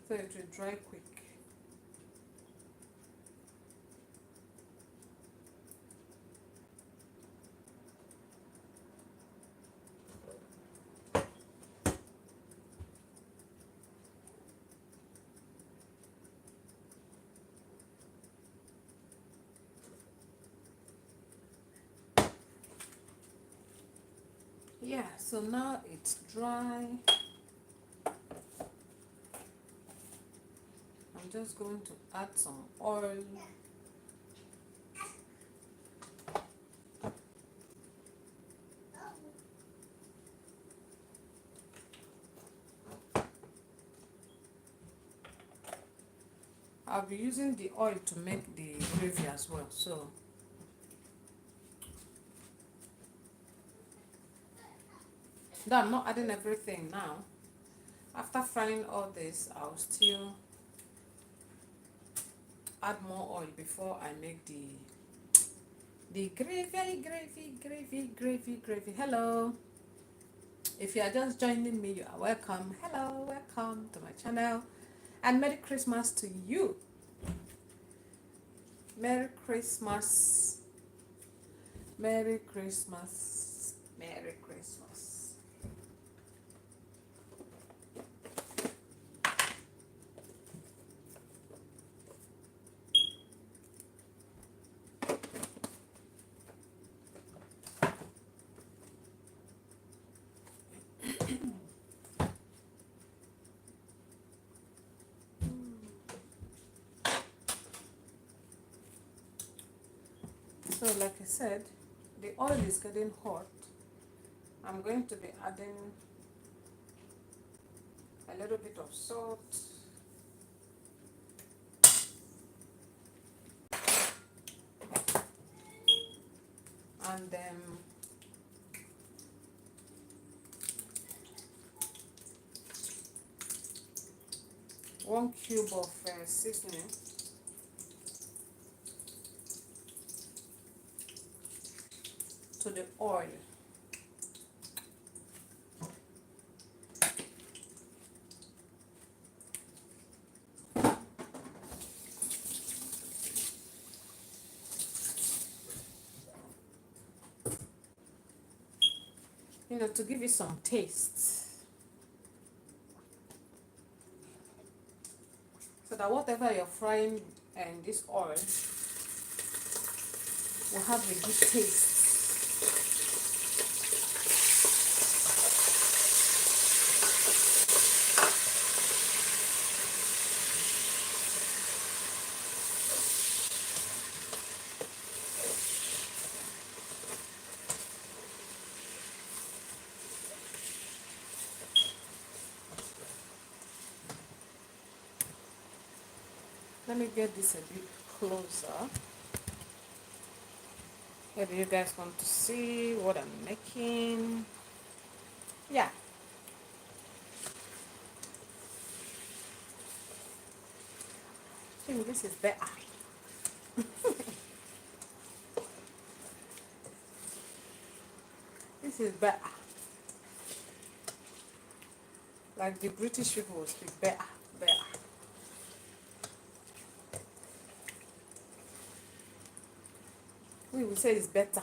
So it will dry quick. Yeah, so now it's dry. I'm just going to add some oil. I'll be using the oil to make the gravy as well. So though I'm not adding everything now. After frying all this, I'll still add more oil before I make the gravy. Hello. If you are just joining me, you are welcome. Hello, welcome to my channel. And Merry Christmas to you. Merry Christmas. Merry Christmas. Merry Christmas. So like I said, the oil is getting hot. I'm going to be adding a little bit of salt. And 1 cube of seasoning. To the oil. You know, to give it some taste. So that whatever you're frying in this oil will have a good taste. Let me get this a bit closer. Maybe you guys want to see what I'm making. Yeah. I think this is better. This is better. Like the British people will speak better, better. We will say it's better.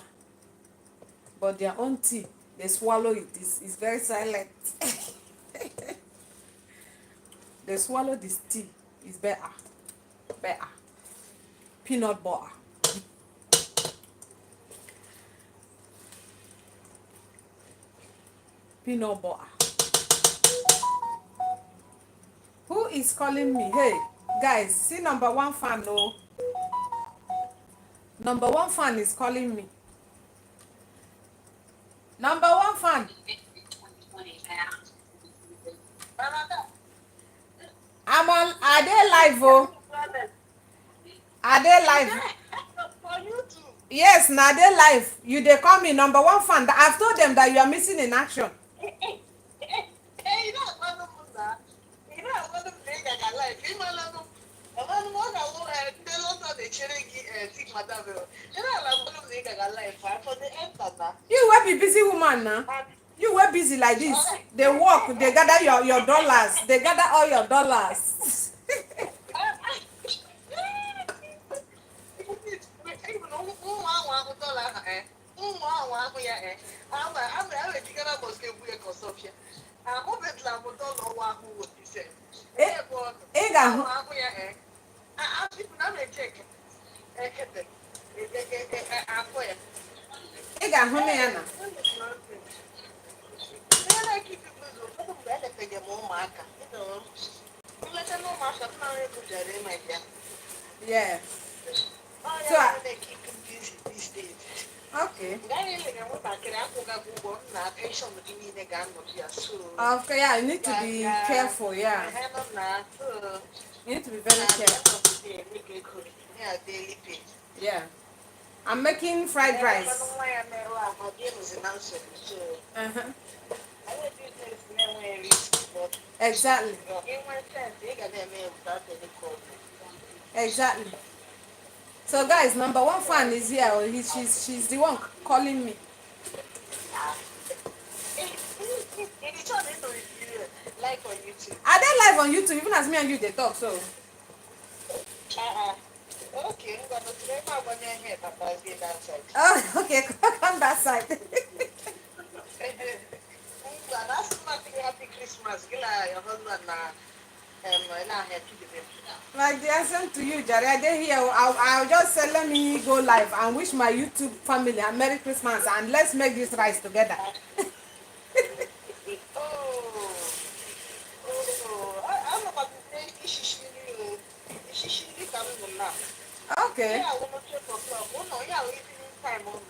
But their own tea, they swallow it. It's very silent. They swallow this tea. It's better. Better. Peanut butter. Peanut butter. Who is calling me? Hey, guys, see number one fan, no? Number one fan is calling me. Number one fan. I'm on. Are they live? Oh, are they live? Yes, now they live. You they call me number one fan. I've told them that you are missing in action. You will be busy woman now. You were busy like this. They work, they gather your dollars. They gather all your dollars. Ị ga-ahụ na ya na yeah. So okay. Okay, yeah, you need to be careful, yeah. You need to be very careful. Yeah. I'm making fried rice. Uh-huh. Exactly. Exactly. So guys, number one fan is here. She's the one calling me. Are they live on YouTube? Even as me and you they talk so. Okay, oh, okay, come that side. Like the same to you, Jerry. I did here. I'll just say let me go live and wish my YouTube family a Merry Christmas and let's make this rice together. Okay.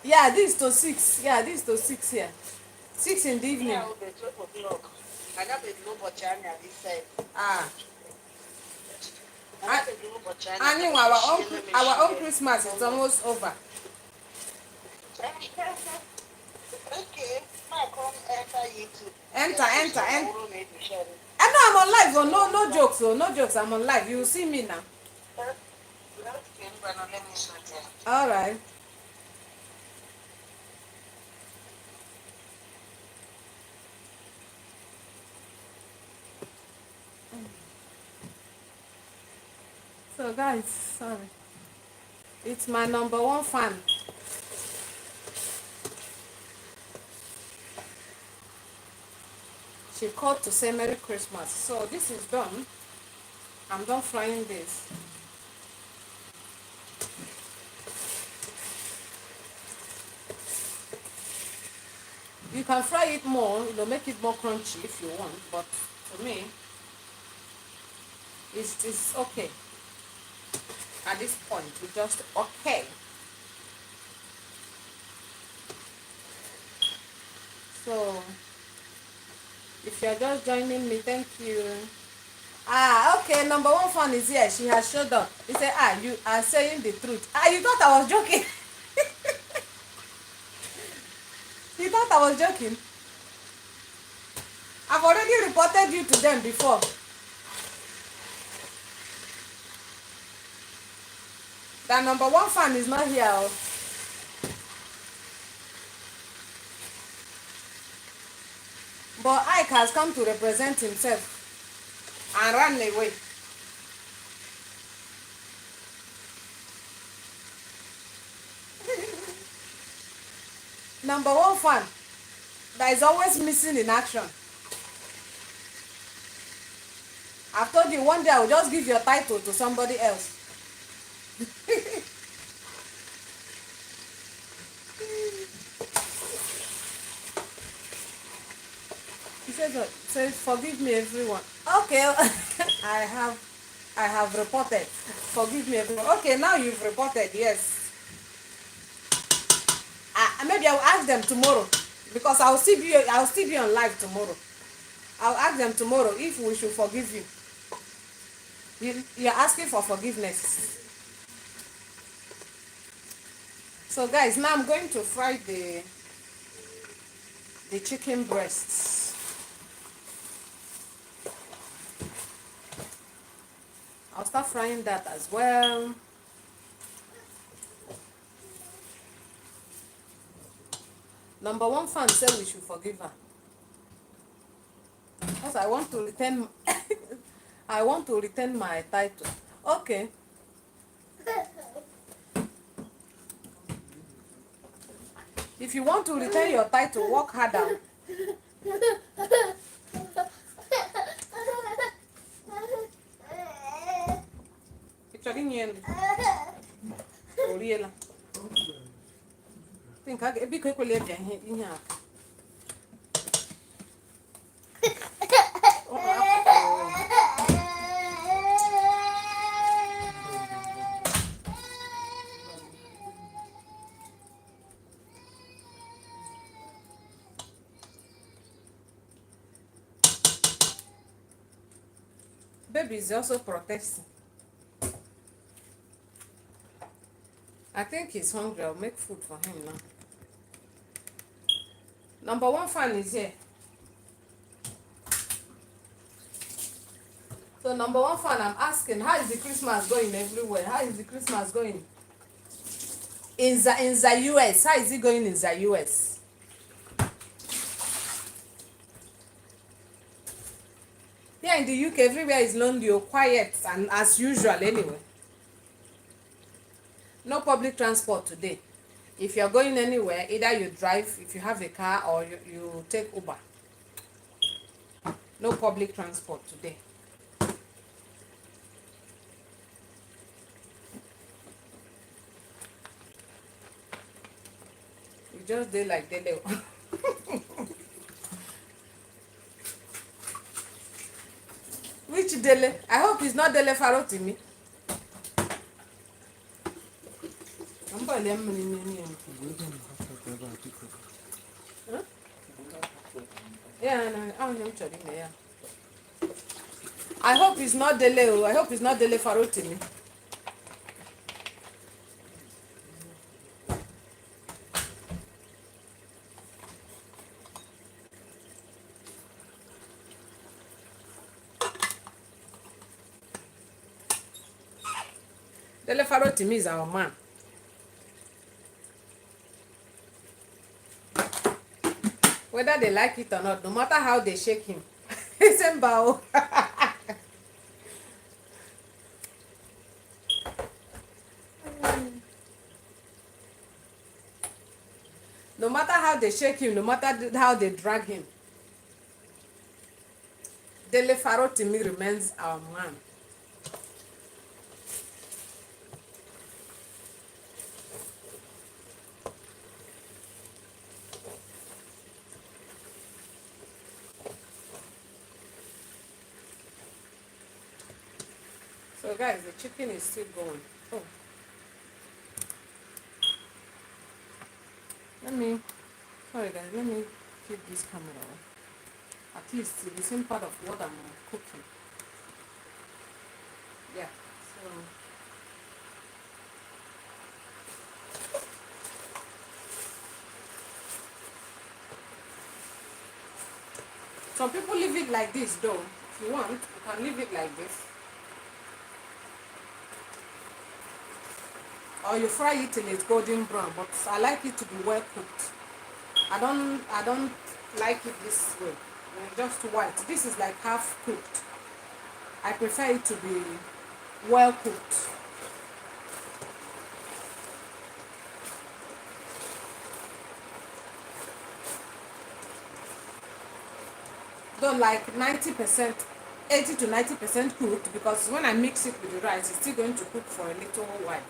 Yeah, this is to 6. Yeah, this is to 6 here. 6 in the evening. Ah. And our own Christmas is almost over. Okay, come enter YouTube. Enter. I know I'm on live, oh, no jokes, oh, no jokes. I'm on live. You will see me now. All right. So guys, sorry. It's my number one fan. She called to say Merry Christmas. So this is done. I'm done frying this. You can fry it more, make it more crunchy if you want, but for me, it's okay. At this point, it's just okay. So, if you're just joining me, thank you. Ah, okay, number one fan is here. She has showed up. He said, you are saying the truth. You thought I was joking. thought I was joking. I've already reported you to them before. That number one fan is not here. But Ike has come to represent himself and ran away. Number one fan that is always missing in action. I've told you one day I will just give your title to somebody else. He says, forgive me everyone. Okay, I have reported. Forgive me everyone. Okay, now you've reported, yes. Maybe I'll ask them tomorrow because I'll still be on live tomorrow. I'll ask them tomorrow if we should forgive you. You're asking for forgiveness. So guys, now I'm going to fry the chicken breasts. I'll start frying that as well. Number one fan said we should forgive her. Because I want to retain I want to retain my title. Okay. If you want to retain your title, work harder. Baby is also protesting. I think he's hungry. I'll make food for him now. Number one fan is here. So number one fan, I'm asking, how is the Christmas going everywhere? How is the Christmas going? In the US, how is it going in the US? Here in the UK, everywhere is lonely or quiet and as usual anyway. No public transport today. If you're going anywhere, either you drive if you have a car or you take Uber. No public transport today. You just did like Dele. Which Dele? I hope it's not Dele Farotimi. Huh? Yeah, no, yeah. I hope it's not Dele. I hope it's not Dele Farotimi. Dele Farotimi is our man. Whether they like it or not, no matter how they shake him, it's a bow. No matter how they shake him, no matter how they drag him, Dele Farotimi remains our man. So guys, the chicken is still going. Oh. Sorry guys, let me keep this camera on. At least the same part of what I'm cooking. Yeah, so. Some people leave it like this though. If you want, you can leave it like this. Or you fry it till it's golden brown, but I like it to be well cooked. I don't like it this way. Just white. This is like half cooked. I prefer it to be well cooked. Though like 90%, 80 to 90% cooked, because when I mix it with the rice, it's still going to cook for a little while.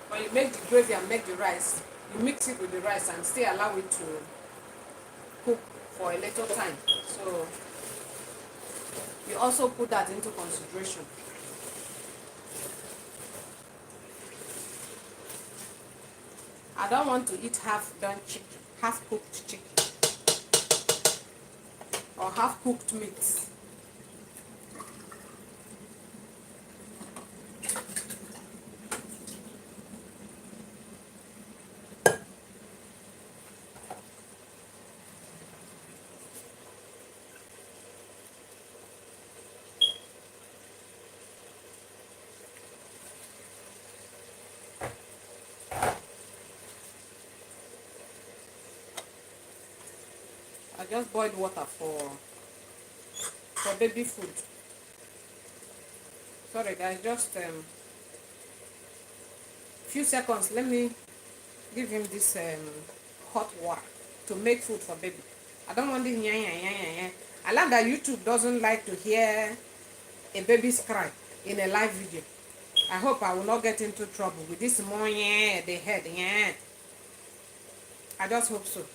When you make the gravy and make the rice, you mix it with the rice and still allow it to cook for a little time. So you also put that into consideration. I don't want to eat half done chicken, half cooked chicken, or half cooked meat. I just boiled water for baby food. Sorry guys, just few seconds. Let me give him this hot water to make food for baby. I don't want this yeah. I love that YouTube doesn't like to hear a baby's cry in a live video. I hope I will not get into trouble with this more yeah, the head yeah. I just hope so.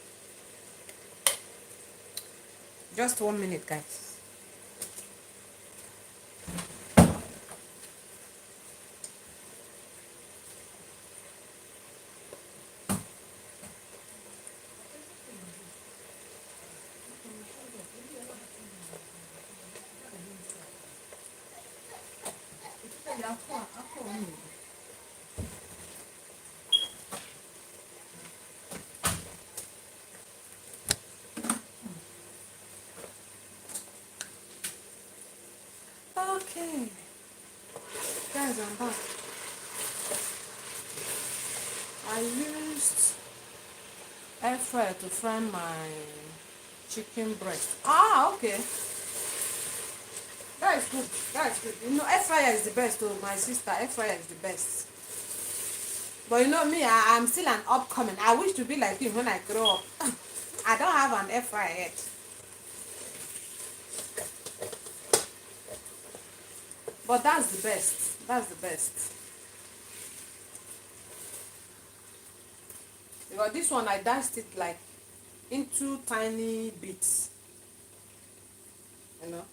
Just 1 minute, guys. Okay, guys, I'm back. I used air fryer to fry my chicken breast. Ah, okay. That is good. That is good. You know, air fryer is the best. Oh, my sister, air fryer is the best. But you know me, I'm still an upcoming. I wish to be like you when I grow up. I don't have an air fryer yet. But that's the best. That's the best. Because this one, I diced it like into tiny bits. You know,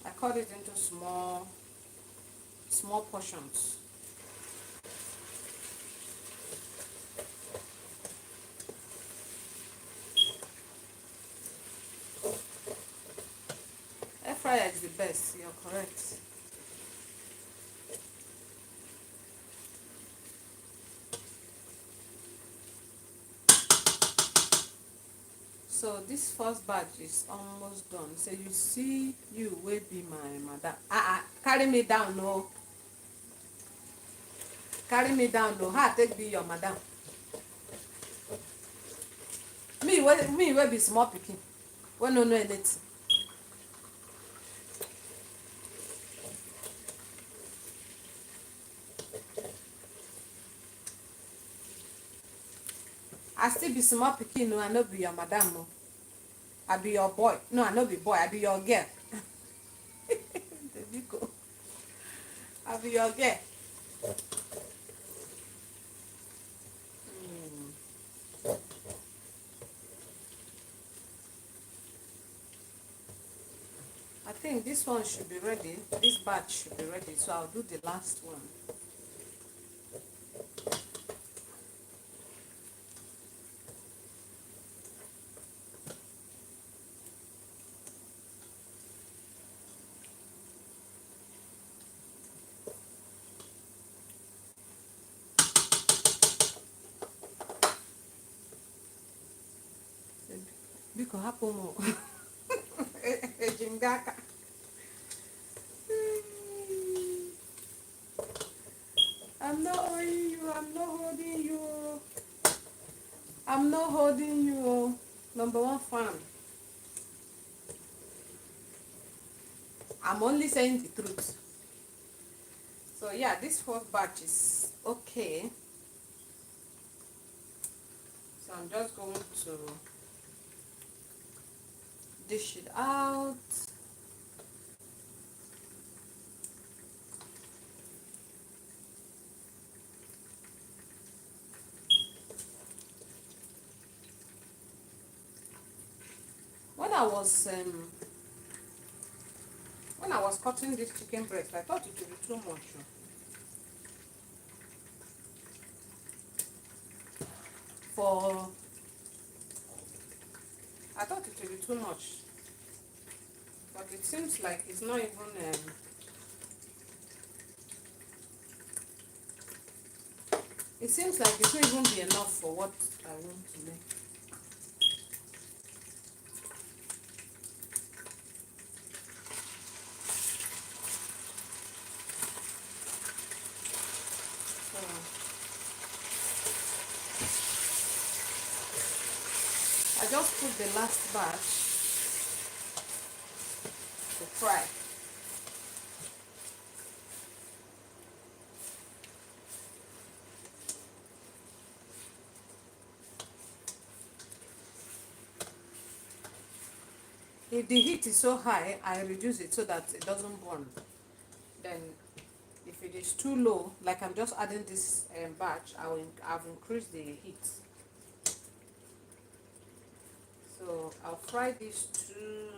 I cut it into small portions. Air fryer is the best. You're correct. So this first batch is almost done. So you see, you will be my madam. Carry me down, no. Carry me down, no. How take be your madam? Me will be small picking. We no know anything. I still be small picking, no. I no be your madam, no. I be your boy. No, I no be boy. I be your girl. There you go. I be your girl. I think this one should be ready. This batch should be ready. So I'll do the last one. Biko hapụ m. Eji m gị aka. I'm not holding you. I'm not holding you. I'm not holding you. Number one fan. I'm only saying the truth. So yeah, this fourth batch is okay. So I'm just going to dish it out. When I was cutting this chicken breast, I thought it would be too much. I thought it would be too much, but it seems like it's not even. It seems like it won't even be enough for what I want to make. I just put the last batch to fry. If the heat is so high, I reduce it so that it doesn't burn. Then if it is too low, like I'm just adding this batch, I've increased the heat. So I'll fry these two.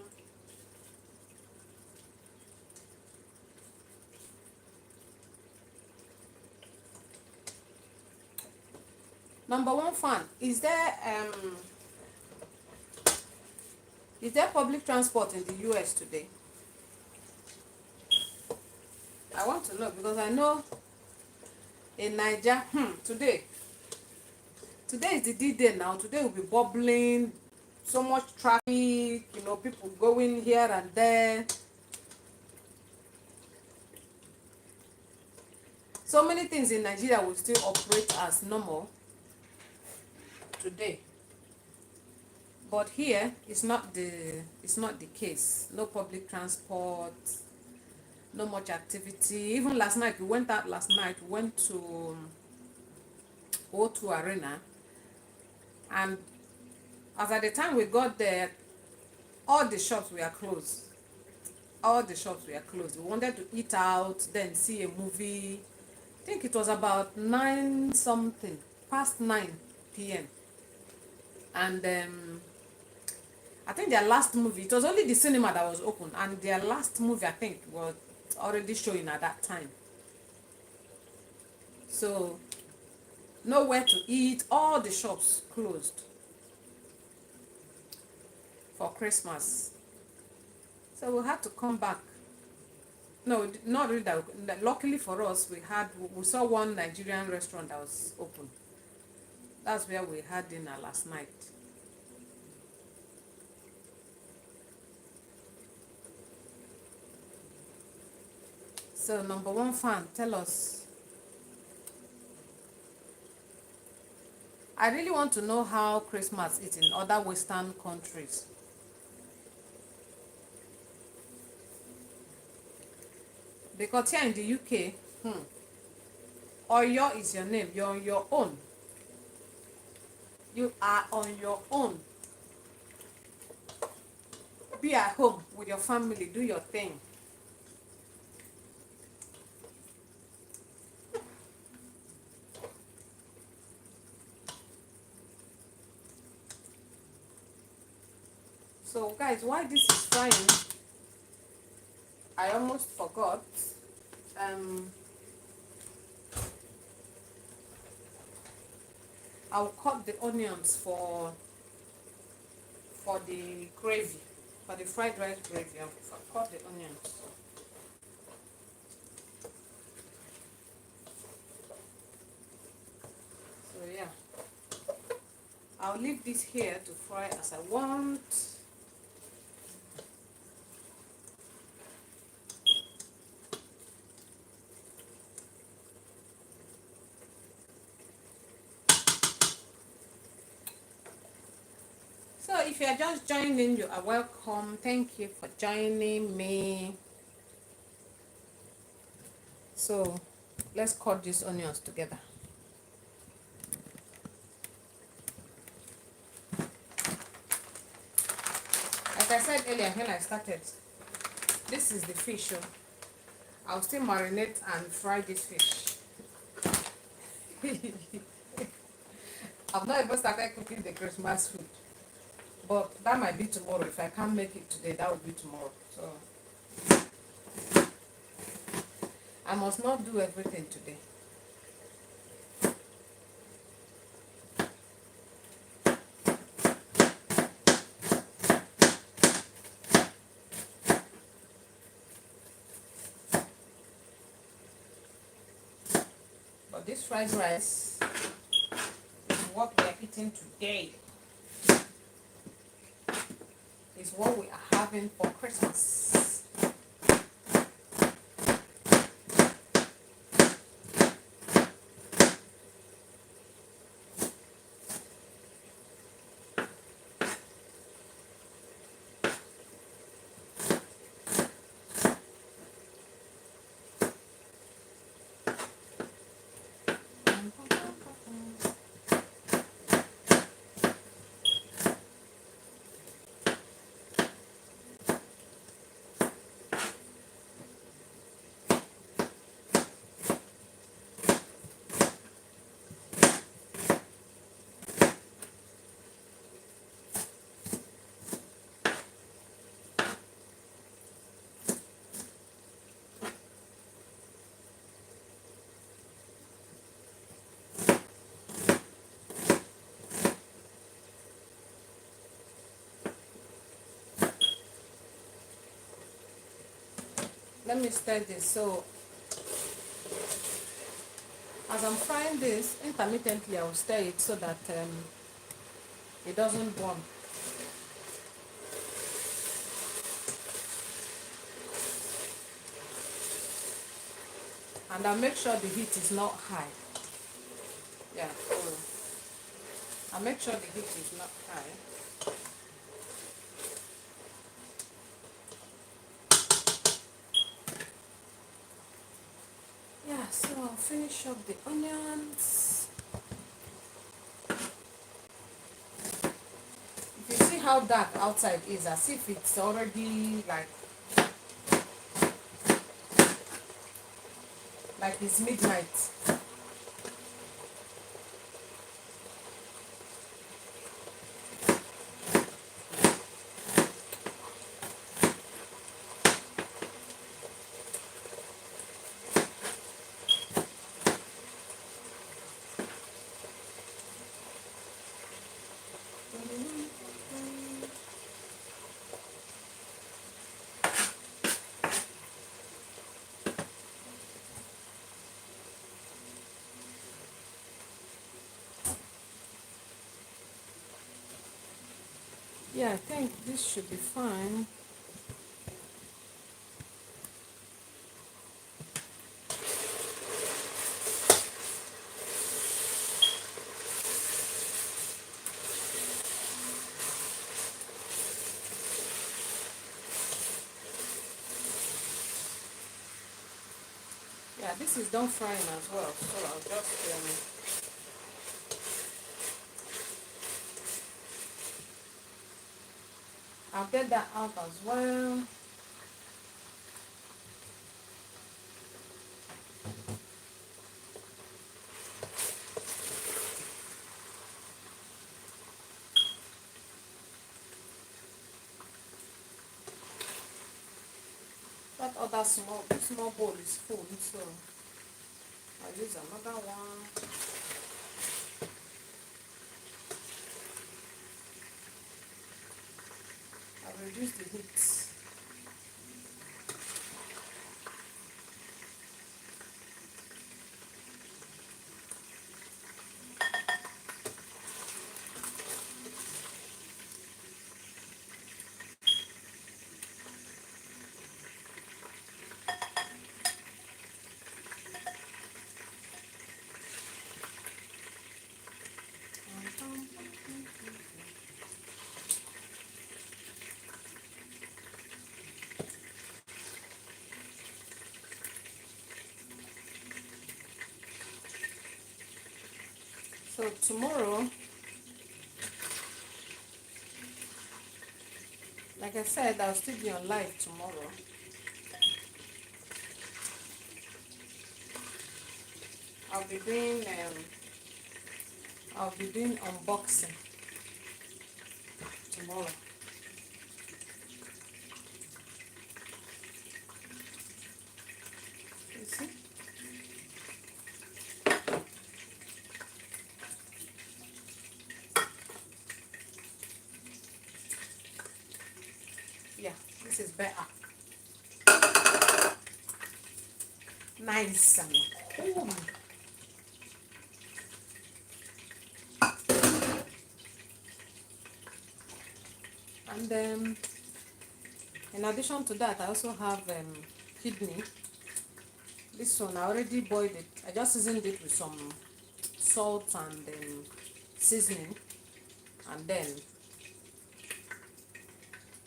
Number one fan, is there public transport in the US today? I want to know because I know in Nigeria, today is the D-Day now. Today will be bubbling, so much traffic, people going here and there. So many things in Nigeria will still operate as normal today. But here it's not the case. No public transport, no much activity. Even last night, we went out we went to O2 Arena, and as at the time we got there, all the shops were closed. We wanted to eat out, then see a movie. I think it was about 9 something, past 9 p.m. And I think their last movie, it was only the cinema that was open, and their last movie, I think, was already showing at that time. So, nowhere to eat, all the shops closed for Christmas. So we had to come back. No, not really that. Luckily for us, we saw one Nigerian restaurant that was open. That's where we had dinner last night. So number one fan, tell us. I really want to know how Christmas is in other Western countries. Because here in the UK, Oyo is your name. You're on your own. You are on your own. Be at home with your family. Do your thing. So guys, while this is frying, I almost forgot. I'll cut the onions for the gravy, for the fried rice gravy. I'll cut the onions. So yeah, I'll leave this here to fry as I want. So if you are just joining, you are welcome. Thank you for joining me. So let's cut these onions together. Like I said earlier when I started, this is the fish. Oh. I'll still marinate and fry this fish. I've not even started cooking the Christmas food. But that might be tomorrow. If I can't make it today, that will be tomorrow. So I must not do everything today. But this fried rice is what we are eating today. Is what we are having for Christmas. Let me stir this. So as I'm frying this, intermittently I will stir it so that it doesn't burn. And I'll make sure the heat is not high. Yeah, so I'll make sure the heat is not high. Yeah, so I'll finish up the onions. If you see how dark outside is, as if it's already like it's midnight. Yeah, I think this should be fine. Yeah, this is done frying as well, so I'll just I'll get that out as well. That other small bowl is full, so I'll use another one. I'll reduce the heat. So tomorrow, like I said, I'll still be on live tomorrow. I'll be doing unboxing tomorrow. You see? Yeah, this is better. Nice and cool. And in addition to that, I also have kidney. This one I already boiled it. I just seasoned it with some salt and seasoning, and then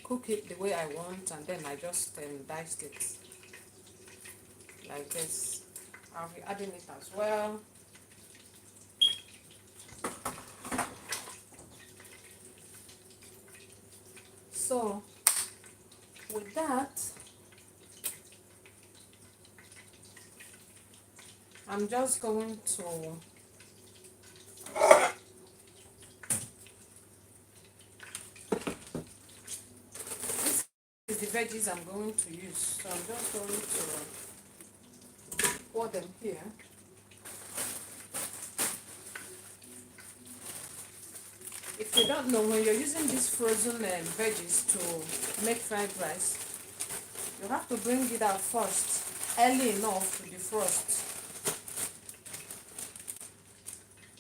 cook it the way I want, and then I just diced it like this. I'll be adding it as well. So with that, I'm just going to this is the veggies I'm going to use. So I'm just going to pour them here. If you don't know, when you're using these frozen veggies to make fried rice, you have to bring it out first, early enough to defrost.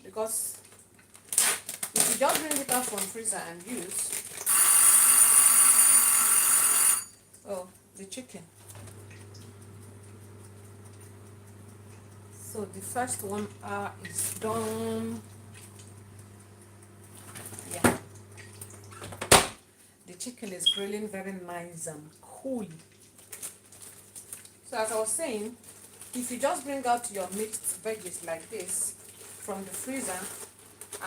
Because if you just bring it out from freezer and use, the chicken. So the first 1 hour is done. Yeah. The chicken is grilling very nice and cool. So as I was saying, if you just bring out your mixed veggies like this from the freezer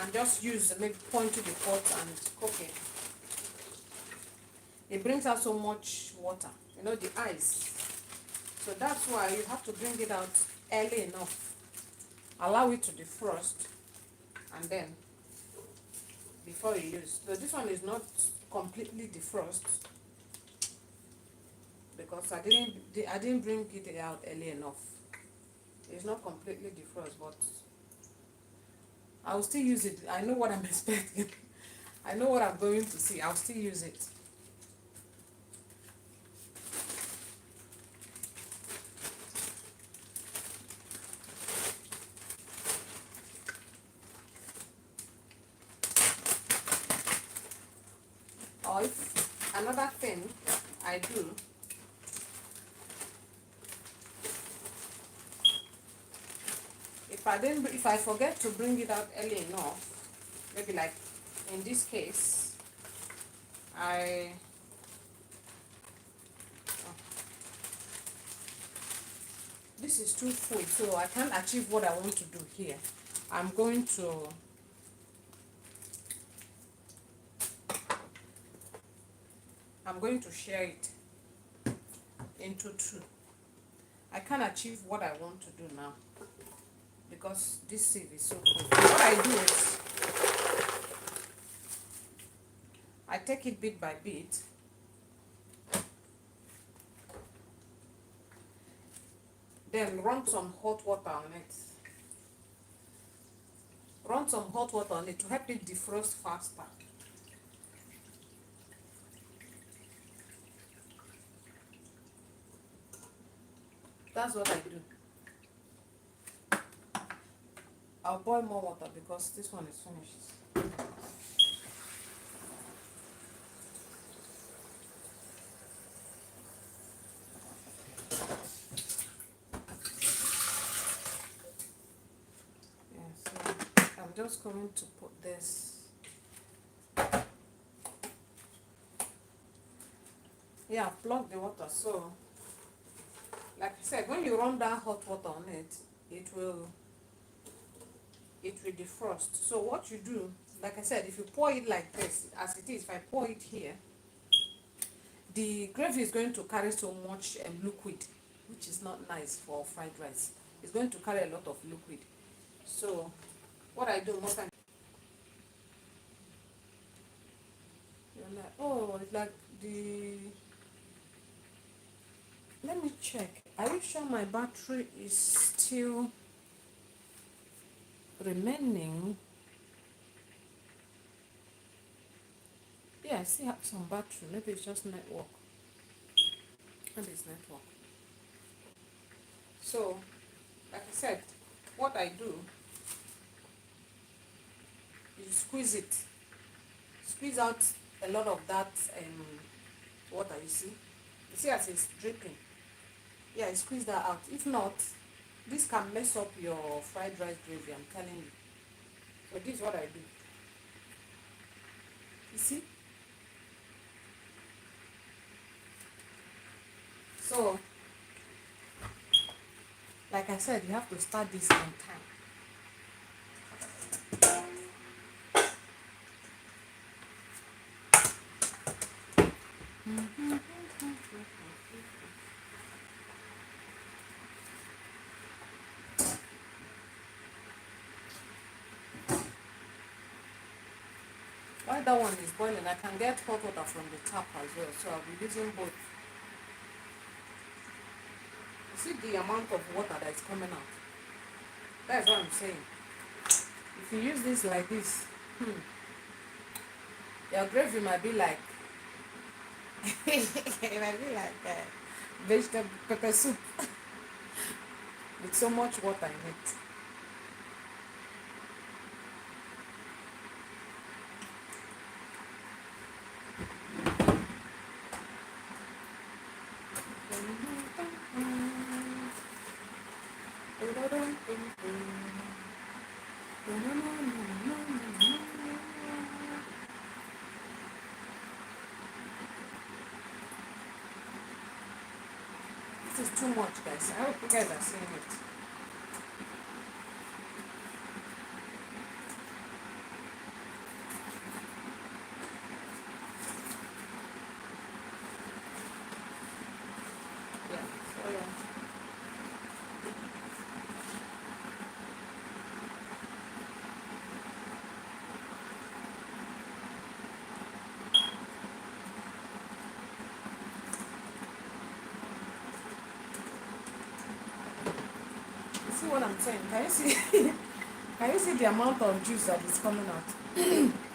and just use, maybe pour into the pot and cook it brings out so much water, the ice. So that's why you have to bring it out early enough, allow it to defrost, and then before you use. So this one is not completely defrost because I didn't bring it out early enough. It's not completely defrost, but I'll still use it. I know what I'm expecting. I know what I'm going to see. I'll still use it. Or if another thing I do, if I forget to bring it out early enough, maybe like in this case, this is too full, so I can't achieve what I want to do here. I'm going to share it into two. I can't achieve what I want to do now because this sieve is so full. What I do is I take it bit by bit. Then run some hot water on it. Run some hot water on it to help it defrost faster. That's what I do. I'll boil more water because this one is finished. Yeah, so I'm just going to put this. Yeah, plug the water. So, like I said, when you run that hot water on it, it will it will defrost. So what you do, like I said, if you pour it like this, as it is, if I pour it here, the gravy is going to carry so much liquid, which is not nice for fried rice. It's going to carry a lot of liquid. So what I do most time, you're like, oh, it's like the, let me check. Are you sure my battery is still remaining? Yeah, I still have some battery. Maybe it's just network. Maybe it's network. So, like I said, what I do is squeeze out a lot of that water. You see as it's dripping. Yeah, squeeze that out. If not, this can mess up your fried rice gravy. I'm telling you. So this is what I do. You see? So, like I said, you have to start this on time. While that one is boiling, I can get hot water from the tap as well. So I'll be using both. You see the amount of water that is coming out. That's what I'm saying. If you use this like this, your gravy might be like it might be like vegetable pepper soup with so much water in it. This is too much, guys. I hope you guys are seeing it. Yeah. So yeah. See what I'm saying? Can you see? Can you see the amount of juice that is coming out?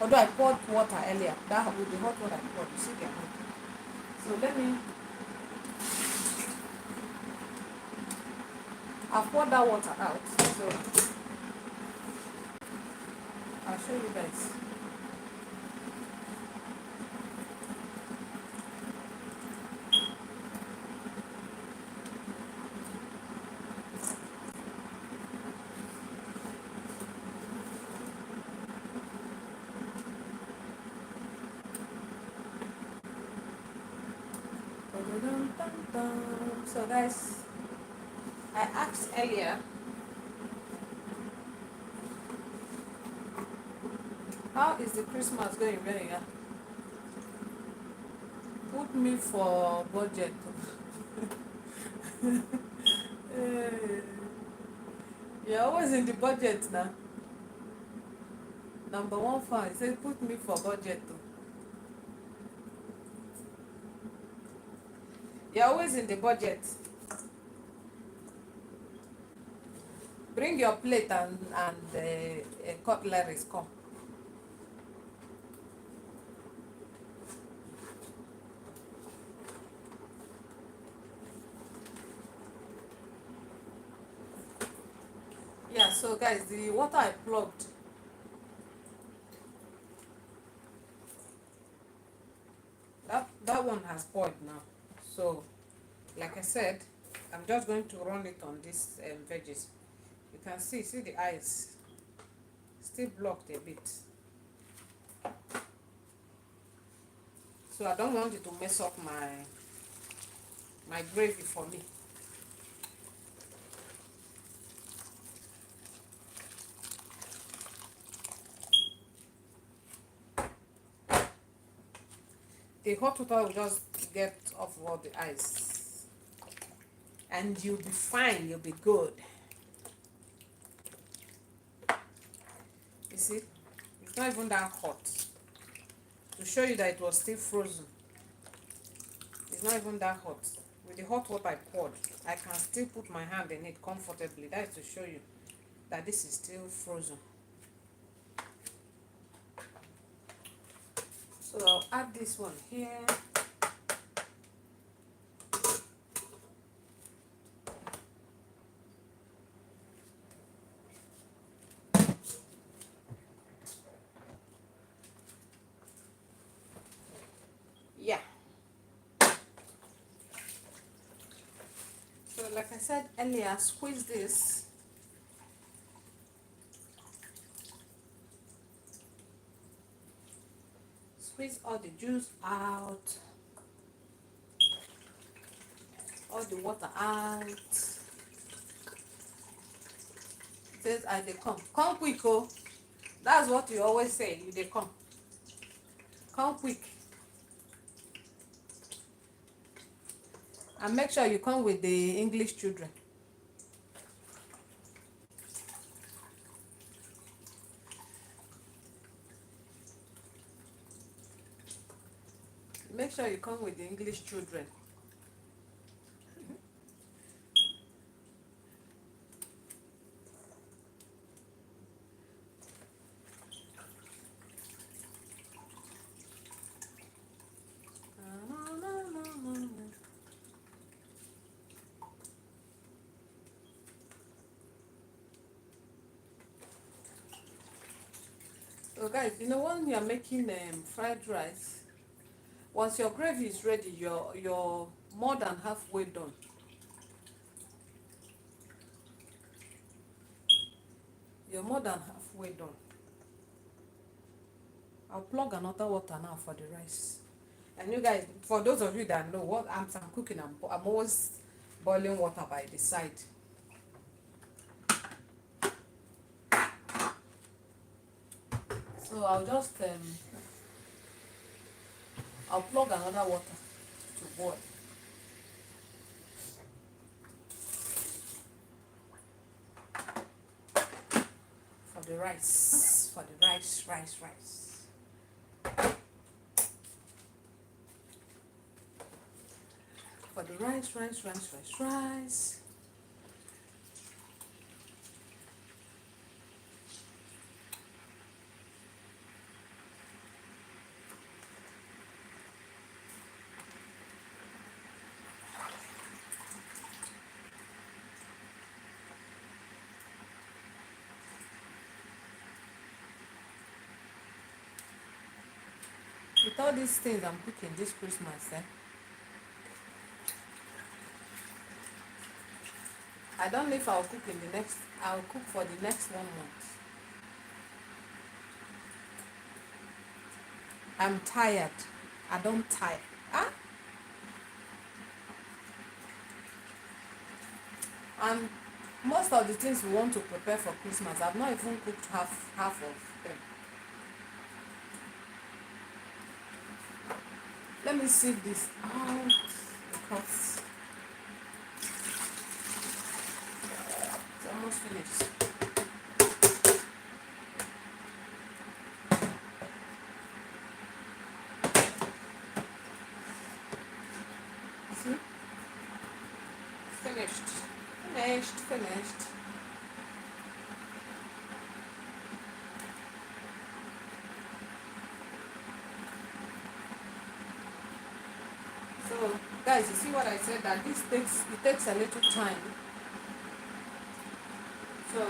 Although I poured water earlier, that with the hot water I poured, you see the amount. So let me. I've poured that water out, so I'll show you guys. So guys, I asked earlier, how is the Christmas going very well? Put me for budget. You're always in the budget now. Number one fan says put me for budget. You're always in the budget. Bring your plate and cutleries, come. Yeah, so guys, the water I plugged, that one has boiled now. So, like I said, I'm just going to run it on these veggies. You can see the eyes still blocked a bit. So I don't want it to mess up my gravy for me. the hot water will just get off all the ice. And you'll be fine, you'll be good. You see, it's not even that hot. To show you that it was still frozen. It's not even that hot. With the hot water I poured, I can still put my hand in it comfortably. That is to show you that this is still frozen. So I'll add this one here. Yeah. So like I said earlier, squeeze this. Squeeze all the juice out. All the water out. It says I they come. Come quick, oh. That's what you always say, you they come. Come quick. And make sure you come with the English children. Make sure you come with the English children. So guys, you know when you are making fried rice, once your gravy is ready, you're more than halfway done. You're more than halfway done. I'll plug another water now for the rice. And you guys, for those of you that know what I'm cooking, I'm always boiling water by the side. So I'll just I'll plug another water to boil. For the rice, rice. For the rice. With all these things I'm cooking this Christmas, I don't know if I'll cook in the next, I'll cook for the next 1 month. I'm tired. I don't tire. Huh? And most of the things we want to prepare for Christmas, I've not even cooked half of them. Let me sieve this out because it's almost finished. See? Finished. So guys, you see what I said, that this takes a little time. So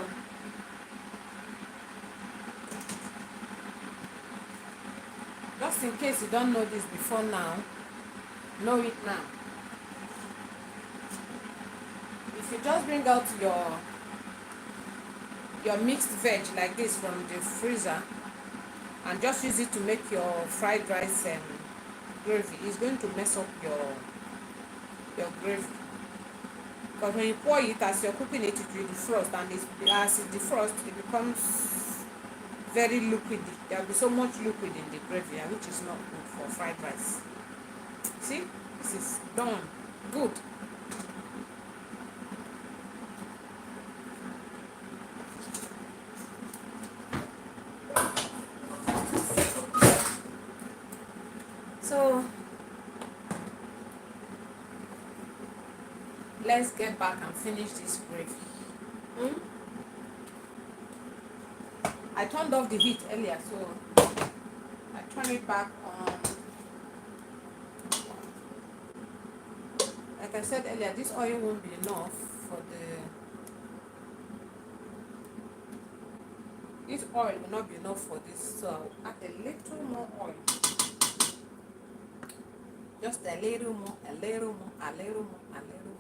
just in case you don't know this before now, know it now. If you just bring out your mixed veg like this from the freezer and just use it to make your fried rice gravy, it's going to mess up your gravy. Because when you pour it, as you're cooking it, it will defrost, and as it defrosts, it becomes very liquidy. There will be so much liquid in the gravy, which is not good for fried rice. See, this is done. Good. So let's get back and finish this gravy. Hmm? I turned off the heat earlier, so I turn it back on. Like I said earlier, this oil won't be enough for the. This oil will not be enough for this, so I'll add a little more oil. Just a little more, a little more, a little more, a little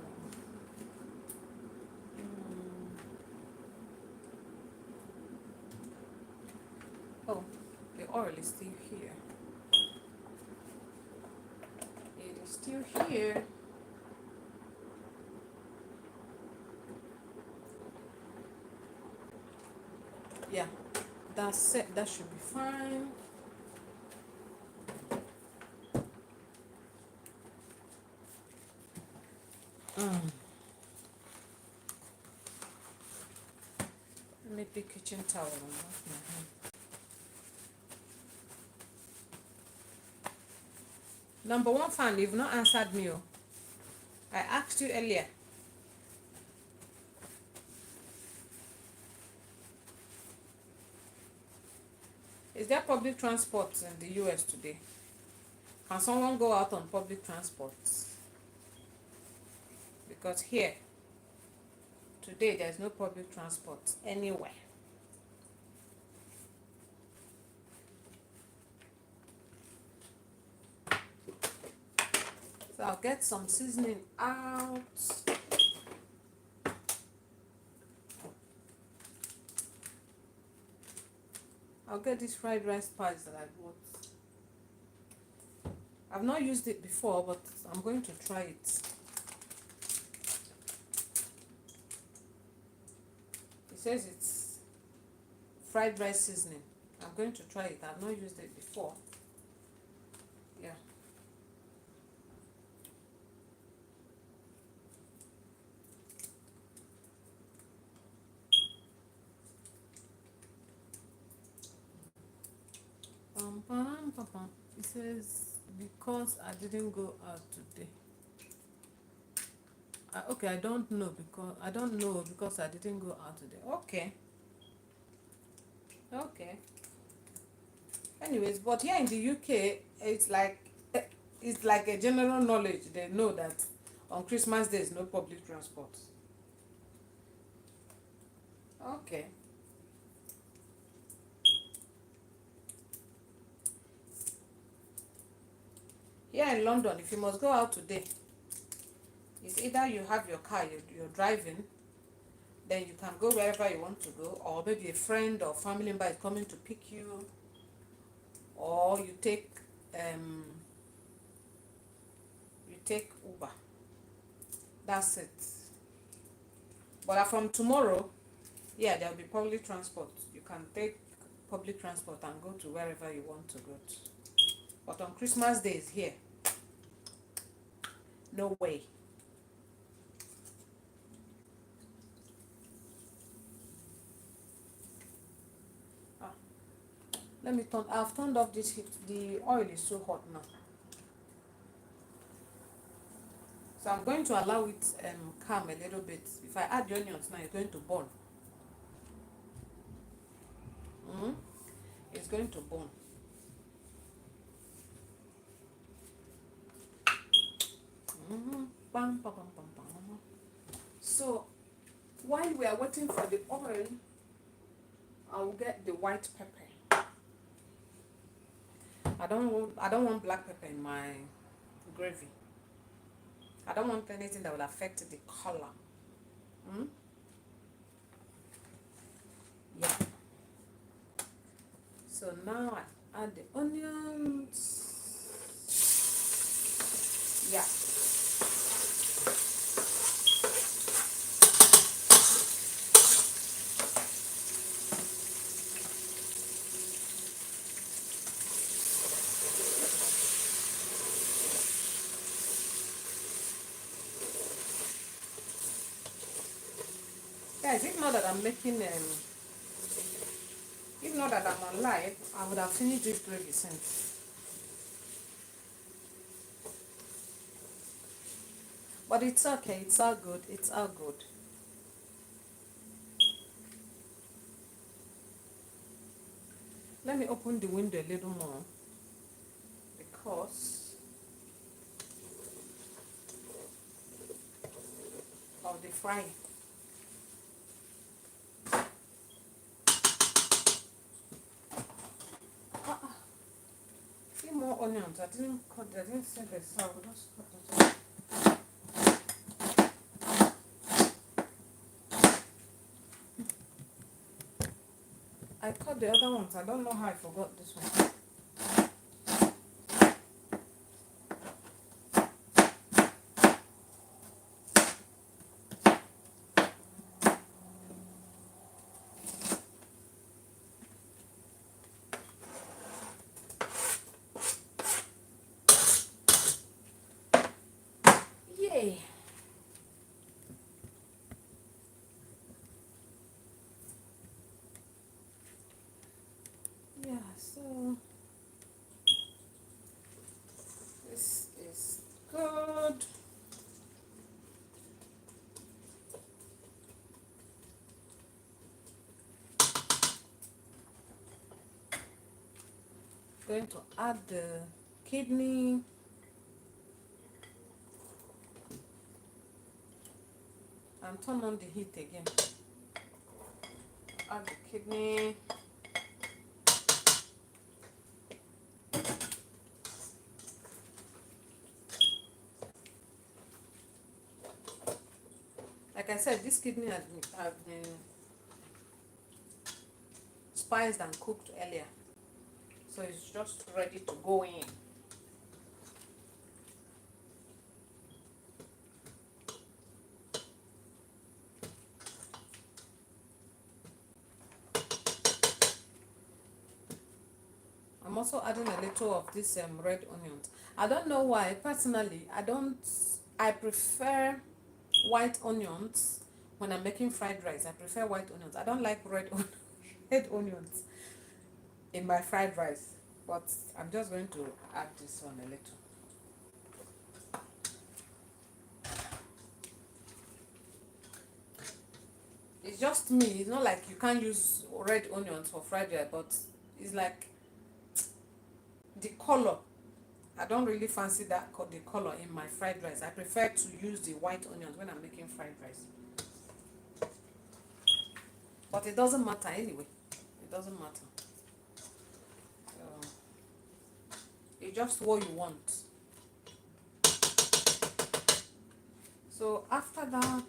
more. Oh, the oil is still here. It is still here. Yeah, that's it. That should be fine. Let me pick kitchen towel and wash my hand. Number one fan, you've not answered me. Oh. I asked you earlier. Is there public transport in the US today? Can someone go out on public transport? Because here, today, there's no public transport anywhere. So I'll get some seasoning out. I'll get this fried rice spice that I bought. I've not used it before, but I'm going to try it. It says it's fried rice seasoning. I'm going to try it. I've not used it before. Yeah. It says because I didn't go out today. Okay, I don't know because I didn't go out today. Okay. Okay. Anyways, but here in the UK, it's like a general knowledge. They know that on Christmas there is no public transport. Okay. Here in London, if you must go out today, it's either you have your car, you're driving, then you can go wherever you want to go, or maybe a friend or family member is coming to pick you, or you take Uber. That's it. But from tomorrow, yeah, there'll be public transport. You can take public transport and go to wherever you want to go to. But on Christmas days here, no way. Let me turn. I've turned off this heat. The oil is so hot now. So I'm going to allow it calm a little bit. If I add the onions now, it's going to burn. It's going to burn. So while we are waiting for the oil, I'll get the white pepper. I don't want black pepper in my gravy. I don't want anything that will affect the color. Yeah. So now I add the onions. Yeah. Guys, if not that I'm making if not that I'm on live, I would have finished this gravy since. But it's okay, it's all good, it's all good. Let me open the window a little more because of the frying. See more onions. I didn't say the salt. Just cut it. I cut the other ones. I don't know how I forgot this one. Yay! Yeah, so this is good. Going to add the kidney. And turn on the heat again. Add the kidney. Like I said, this kidney have been spiced and cooked earlier. So it's just ready to go in. I'm also adding a little of this red onions. I don't know why, personally, I prefer white onions when I'm making fried rice. I prefer white onions. I don't like red onions in my fried rice. But I'm just going to add this one a little. It's just me. It's not like you can't use red onions for fried rice, but it's like the color. I don't really fancy the color in my fried rice. I prefer to use the white onions when I'm making fried rice. But it doesn't matter anyway. It doesn't matter. It's just what you want. So after that,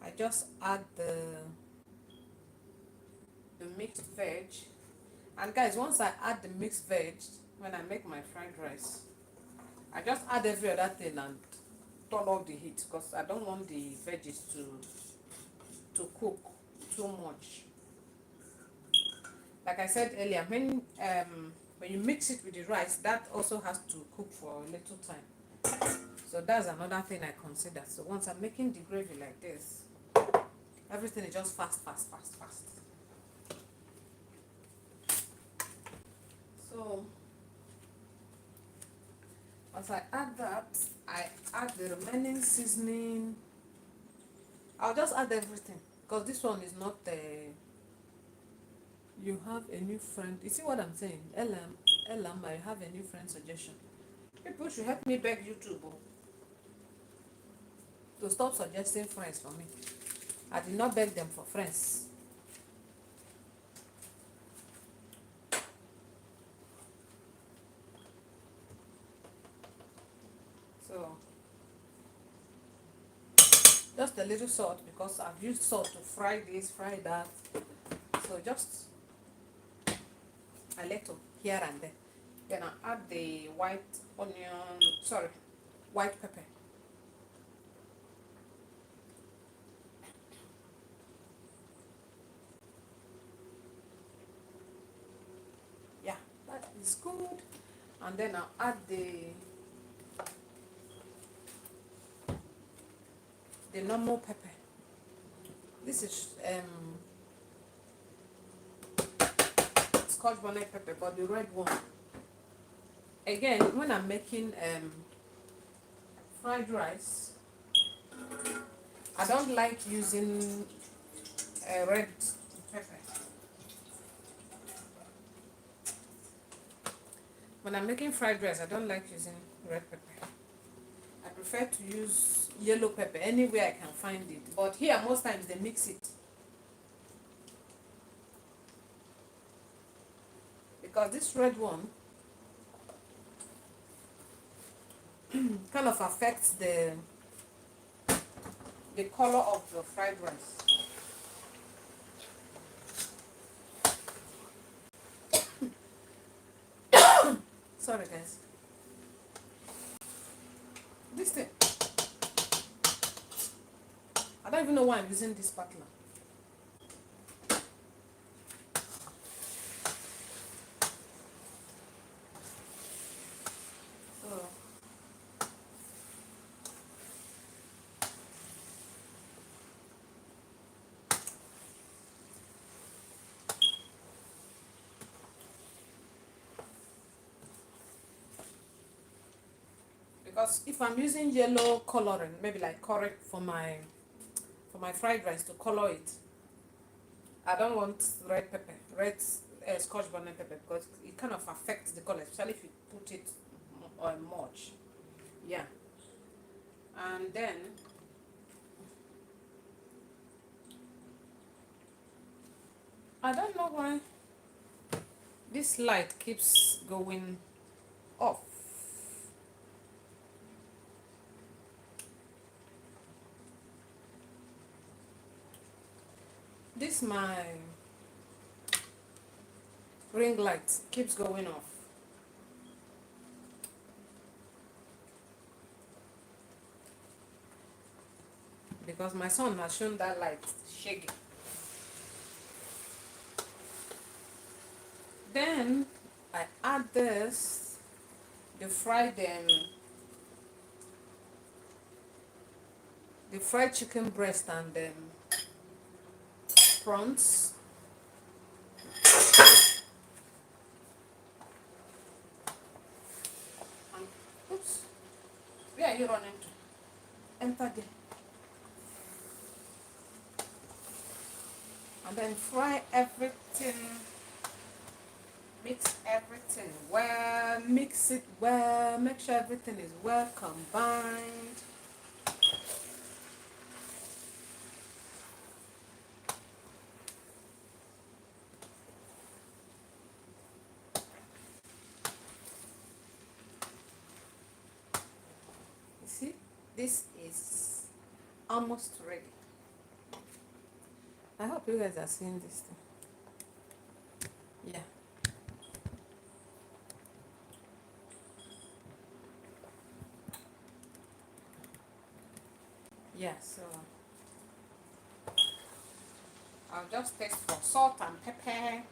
I just add the mixed veg. And guys, once I add the mixed veg, when I make my fried rice, I just add every other thing and turn off the heat because I don't want the veggies to cook too much. Like I said earlier, when you mix it with the rice, that also has to cook for a little time. So that's another thing I consider. So once I'm making the gravy like this, everything is just fast. So once I add that, I add the remaining seasoning. I'll just add everything because this one is not you have a new friend. You see what I'm saying? Elam, I have a new friend suggestion. People should help me beg YouTube to stop suggesting friends for me. I did not beg them for friends. So just a little salt because I've used salt to fry this, fry that. So just a little here and there. Then I add the white pepper. Yeah, that is good. And then I'll add the normal pepper. This is Scotch bonnet pepper, but the red one. Again, when I'm making fried rice, I don't like using red pepper. When I'm making fried rice, I don't like using red pepper. I prefer to use yellow pepper anywhere I can find it. But here, most times they mix it. Because this red one kind of affects the color of the fried rice. Sorry guys. This thing, I don't even know why I'm using this spatula. So, because if I'm using yellow coloring, maybe like correct for my fried rice to color it, I don't want red pepper, red Scotch bonnet pepper, because it kind of affects the color, especially if you put it on much. Yeah. And then I don't know why this light keeps going off. This my ring light keeps going off. Because my son has shown that light shaking. Then I add this, the fried chicken breast and prawns. And, oops, where are you running to? Enter there. And then fry everything, mix everything well, mix it well, make sure everything is well combined. You see, this is almost ready. I hope you guys are seeing this thing. Yeah. Yeah, so I'll just taste for salt and pepper.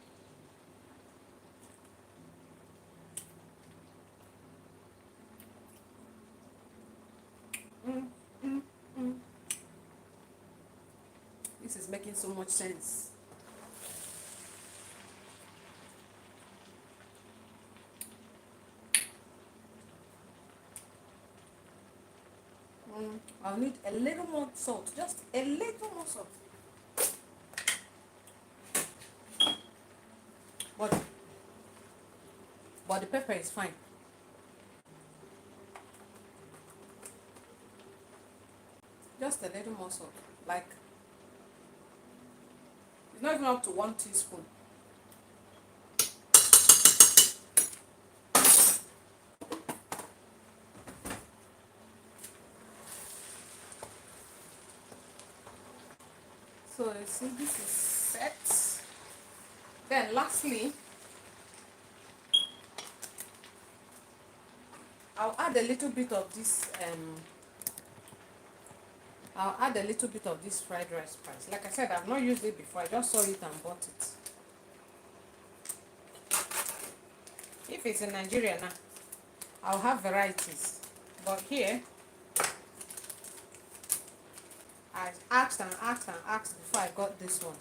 Mm, mm, mm. This is making so much sense. I'll need a little more salt, just a little more salt. But the pepper is fine. Just a little more salt. Like, it's not even up to 1 teaspoon. So you see, this is set. Then lastly, I'll add a little bit of this fried rice spice. Like I said, I've not used it before. I just saw it and bought it. If it's in Nigeria now, I'll have varieties. But here, I I asked and asked and asked before I got this one.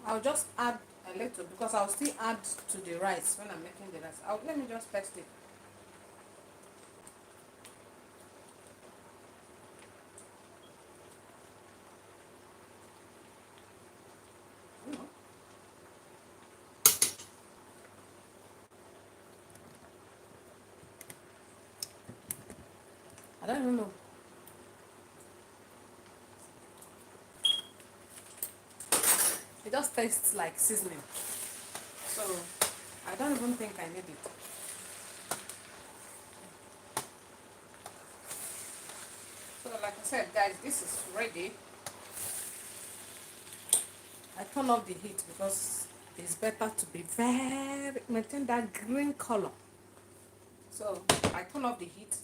I'll just add a little because I'll still add to the rice when I'm making the rice. Let me just test it. You know. I don't even know. It just tastes like seasoning. So I don't even think I need it. So like I said, guys, this is ready. I turn off the heat because it's better to be very maintain that green color. So I turn off the heat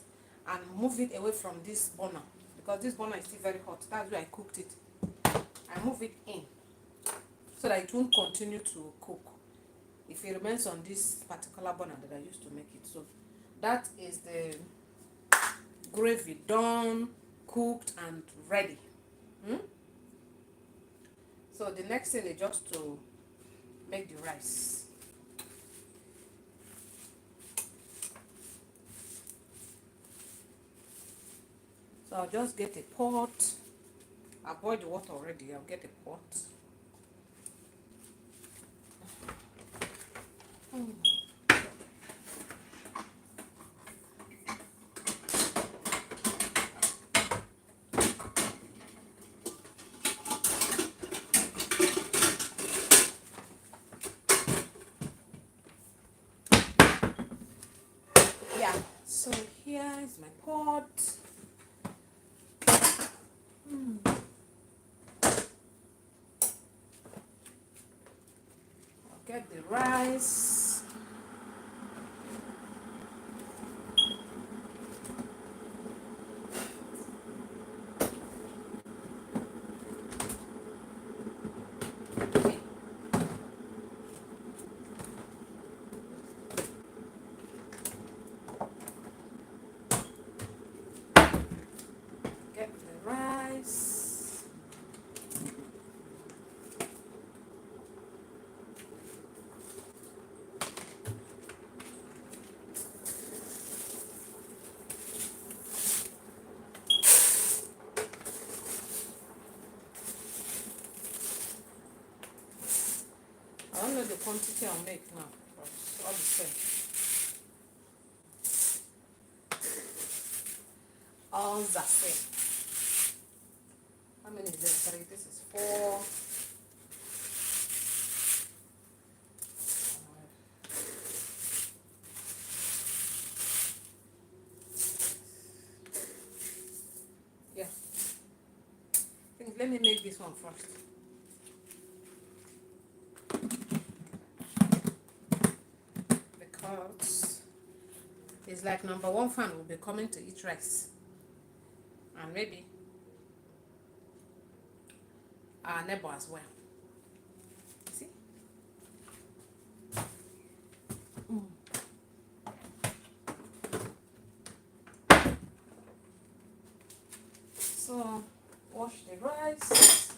and move it away from this burner because this burner is still very hot. That's where I cooked it. I move it in so that it won't continue to cook if it remains on this particular burner that I used to make it. So that is the gravy done, cooked and ready. So the next thing is just to make the rice. So I'll just get a pot. I boiled the water already. I'll get a pot. Yeah, so here is my pot. I'll get the rice. Get the rice. I don't know the quantity I'll make now, but it's all the same. All the same. How many is this? 3. This is 4. Yeah. I think let me make this one first. Because it's like number 1 fan will be coming to eat rice. And maybe our neighbor as well. You see? So wash the rice.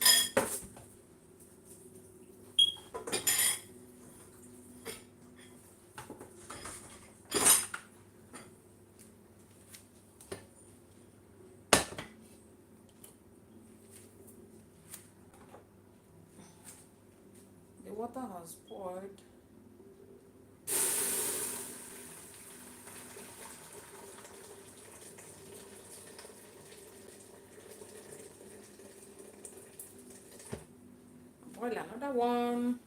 The water has poured. Boil another one.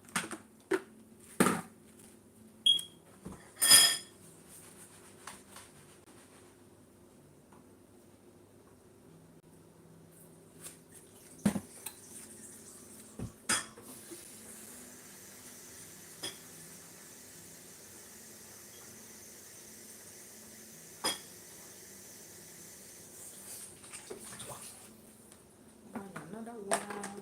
Boil another one.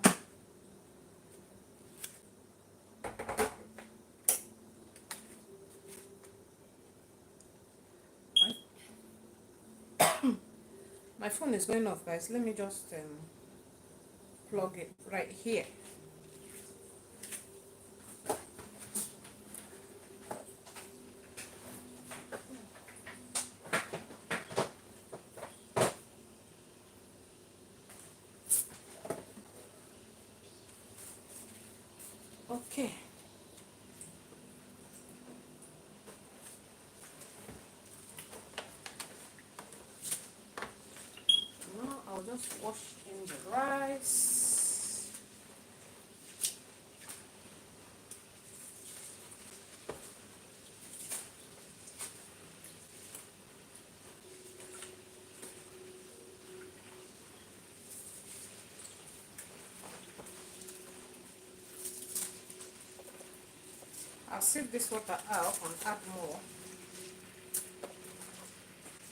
phone is going off, guys. Let me just plug it right here. Okay. Now I'll just wash in the rice. I'll sieve this water out and add more.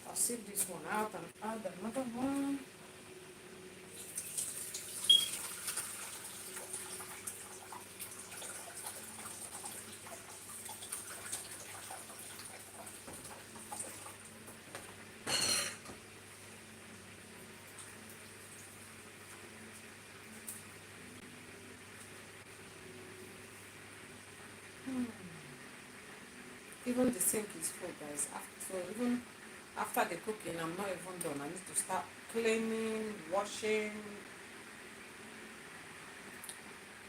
I'll sieve this one out and add another one. Even the sink is full, guys. So even after the cooking, I'm not even done. I need to start cleaning, washing.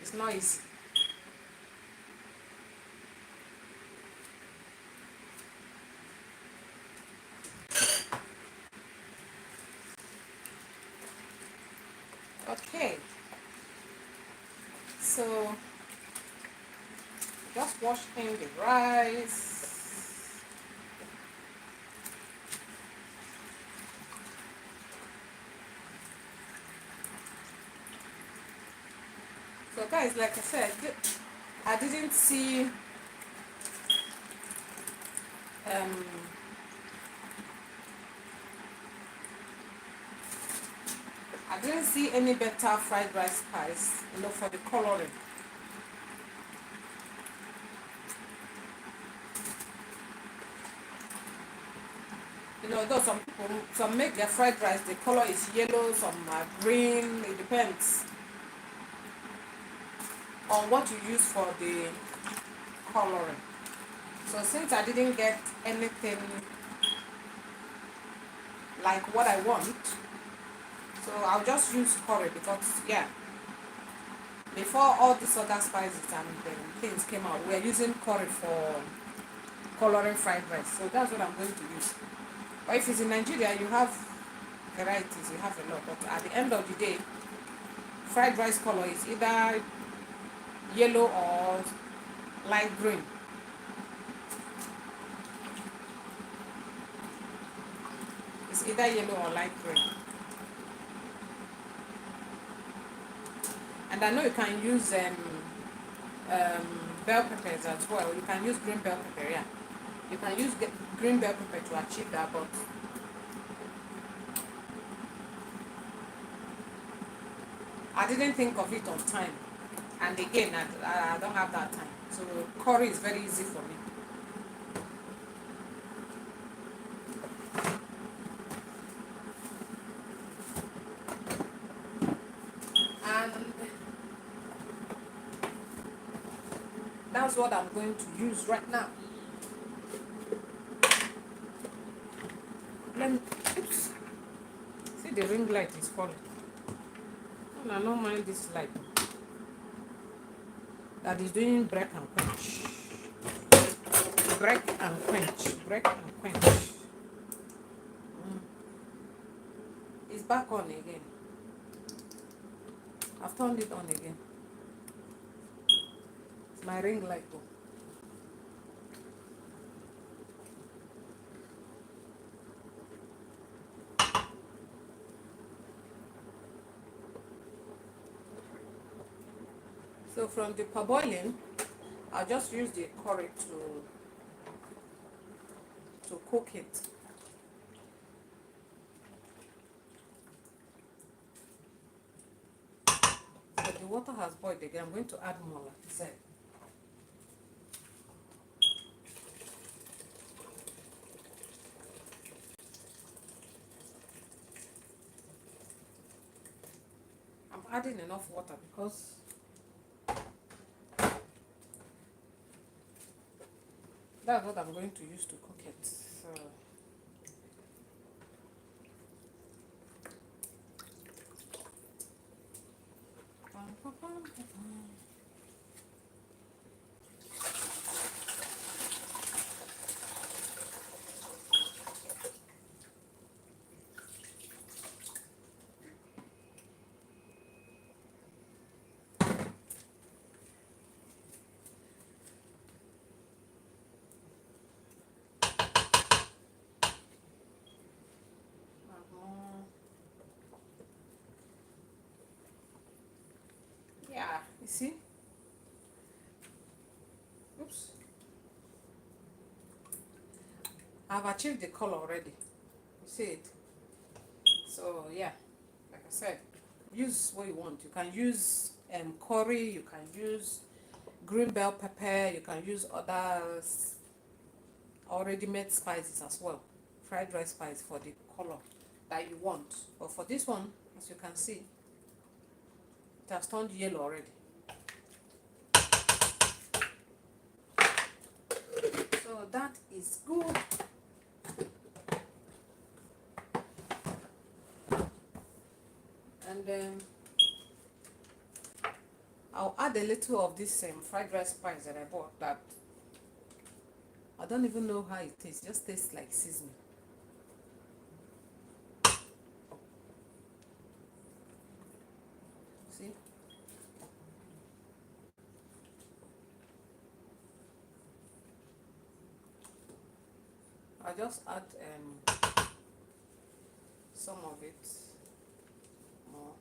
It's not easy. Okay. So just wash in the rice. So guys, like I said, I didn't see I didn't see any better fried rice spice, for the coloring. Though some make their fried rice, the color is yellow, some are green, it depends on what you use for the coloring. So since I didn't get anything like what I want, so I'll just use curry because, yeah, before all these other spices and things came out, we are using curry for coloring fried rice. So that's what I'm going to use. But if it's in Nigeria, you have varieties, you have a lot. But at the end of the day, fried rice color is either yellow or light green. It's either yellow or light green. And I know you can use bell peppers as well. You can use green bell pepper, yeah. You can use green bell pepper to achieve that, but I didn't think of it on time. And again, I don't have that time. So curry is very easy for me. And that's what I'm going to use right now. Oops. See, the ring light is falling. And I don't mind this light. That is doing break and quench. Break and quench. Break and quench. It's back on again. I've turned it on again. It's my ring light though. So from the parboiling, I'll just use the curry to cook it. So the water has boiled again. I'm going to add more, like I said. adding enough water because that's what I'm going to use to cook it. So yeah, you see, oops, I've achieved the color already. You see it? So yeah, like I said, use what you want. You can use curry, you can use green bell pepper, you can use other already made spices as well, fried rice spice for the color that you want. But for this one, as you can see, it has turned yellow already. So that is good. And then I'll add a little of this fried rice spice that I bought that I don't even know how it tastes, just tastes like seasoning. See? I'll just add some of it more.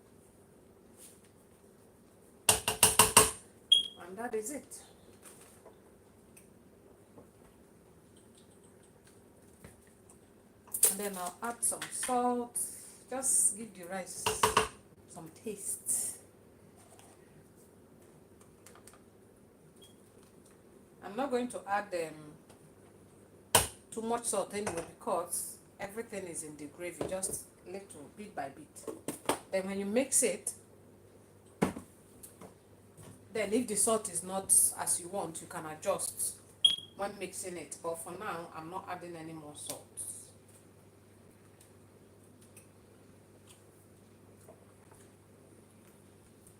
And that is it. And then I'll add some salt, just give the rice some taste. I'm not going to add too much salt anyway because everything is in the gravy, just little bit by bit. Then when you mix it, then if the salt is not as you want, you can adjust when mixing it. But for now, I'm not adding any more salt.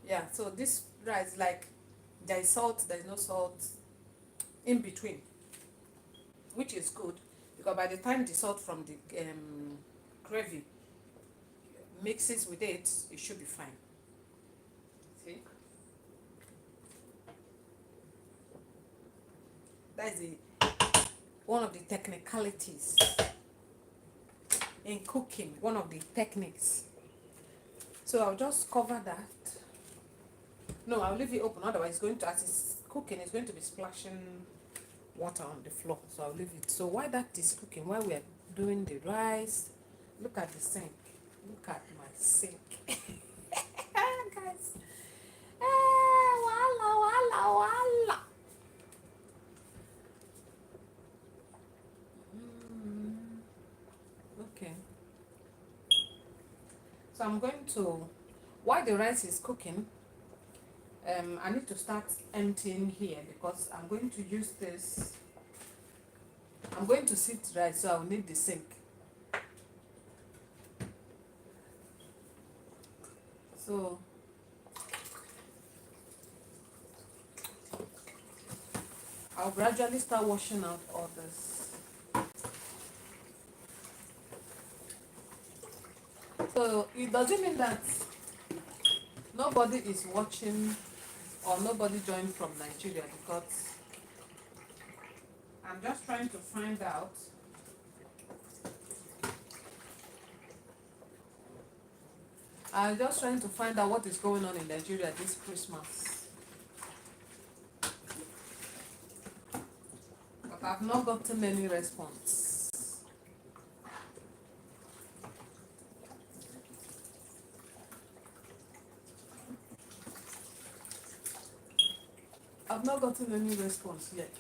Yeah, so this rice, like, there is salt, there is no salt in between, which is good because by the time the salt from the gravy mixes with it, it should be fine. See? That is one of the technicalities in cooking, one of the techniques. So I'll just cover that. No, I'll leave it open, otherwise it's going to, as it's cooking, it's going to be splashing water on the floor. So I'll leave it. So while that is cooking, while we're doing the rice, look at the sink. Look at my sink. Guys. Wala, wala, wala. Okay. So I'm going to, while the rice is cooking, I need to start emptying here because I'm going to use this. I'm going to sift rice, so I'll need the sink. So I'll gradually start washing out all this. So it doesn't mean that nobody is watching or nobody joined from Nigeria, because I'm just trying to find out what is going on in Nigeria this Christmas. But I've not gotten any response. I've not gotten any response yet.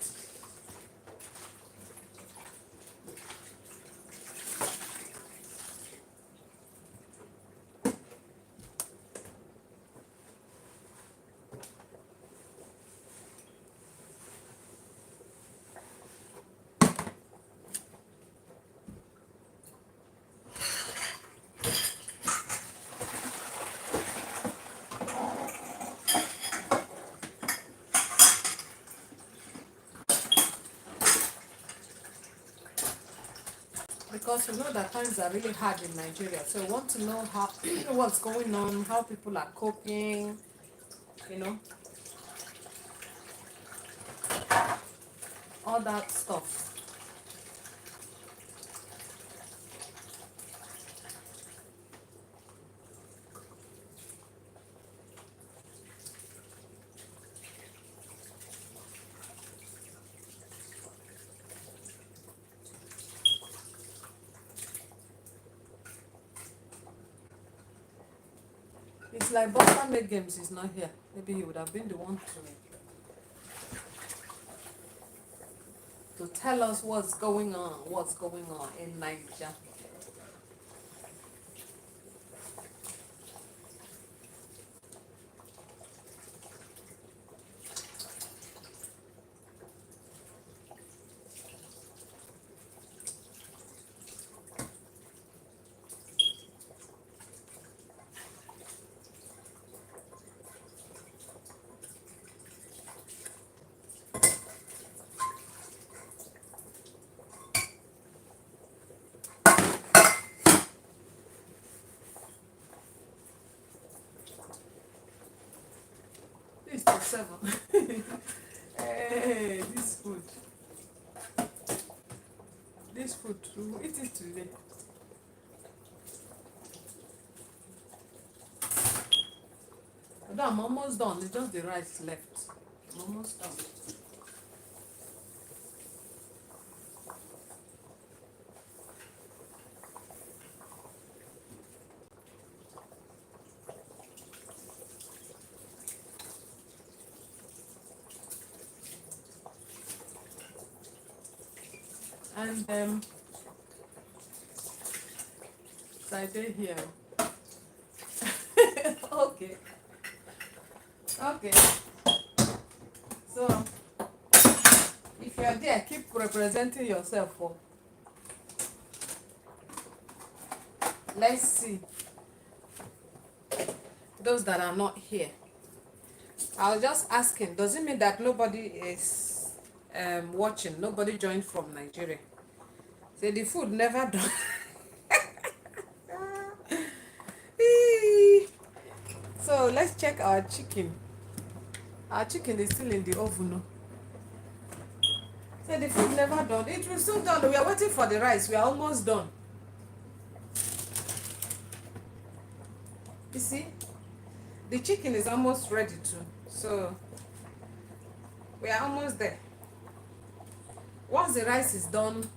because we know that times are really hard in Nigeria. So we want to know how what's going on, how people are coping, you know, all that stuff. It's like Buster Made Games is not here. Maybe he would have been the one to tell us what's going on in Nigeria. This is 7. Hey, this food. This food, we eat it today. Although I'm almost done, it's just the rice left. I'm almost done. And so I did here. Okay. Okay. So if you're there, keep representing yourself. For let's see those that are not here. I was just asking, does it mean that nobody is watching? Nobody joined from Nigeria? Say the food never done. So let's check our chicken. Our chicken is still in the oven. No? Say the food never done. It will soon done. We are waiting for the rice. We are almost done. You see, the chicken is almost ready too. So we are almost there. Once the rice is done,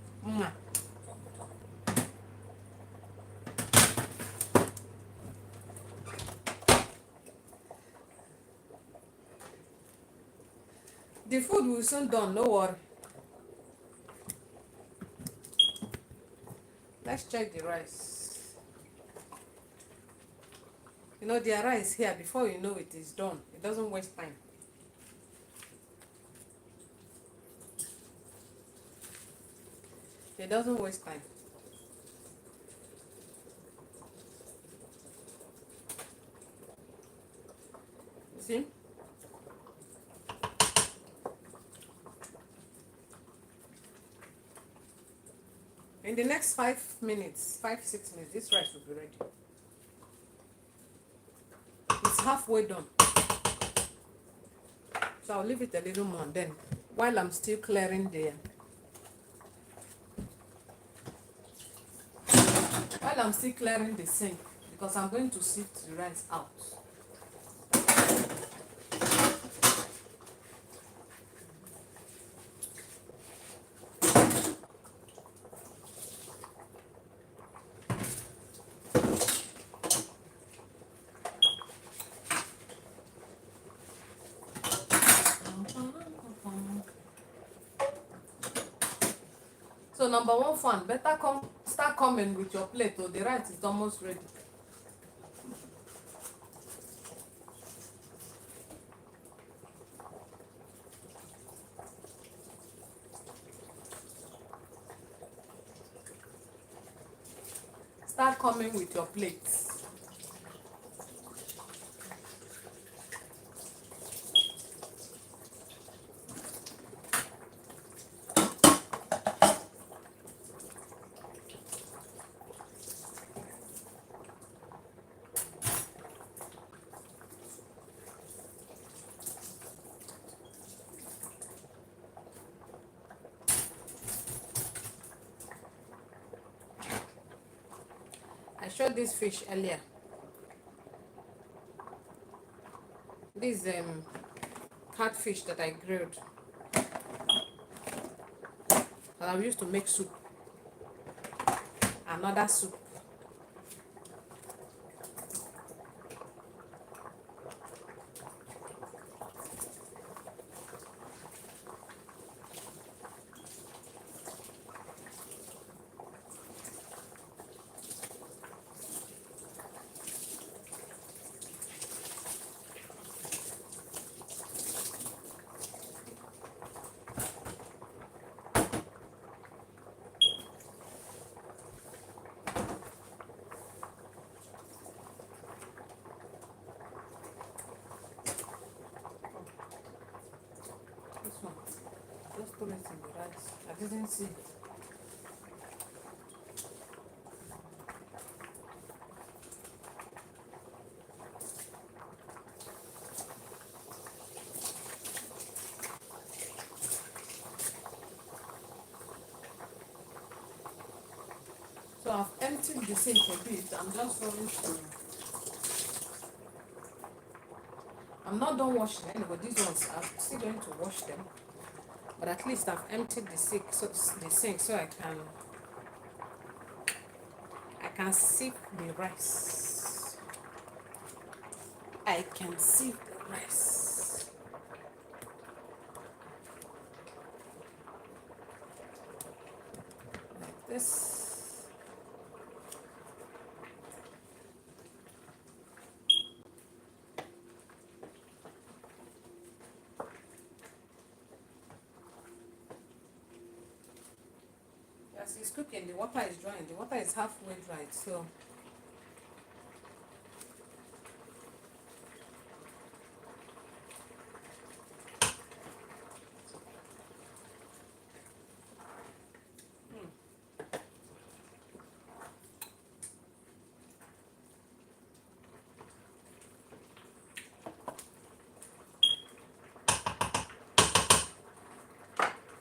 the food will soon done, no worry. Let's check the rice. You know, their rice here, before you know it is done. It doesn't waste time. It doesn't waste time. See? In the next 5 minutes, 5-6 minutes, this rice will be ready. It's halfway done. So I'll leave it a little more then, while I'm still clearing the sink, because I'm going to sift the rice out. So number one fan, better start coming with your plate, or the rice is almost ready. Start coming with your plates. showed this fish earlier. This catfish that I grilled. That I used to make soup. Another soup. This one. Just put it in the rice. I didn't see it. So I've emptied the sink a bit. I'm just going to. I'm not done washing anyway. These ones I'm still going to wash them. But at least I've emptied the sink so I can sieve the rice. I can sieve the rice. Like this. As it's cooking, the water is drying. The water is halfway dried, so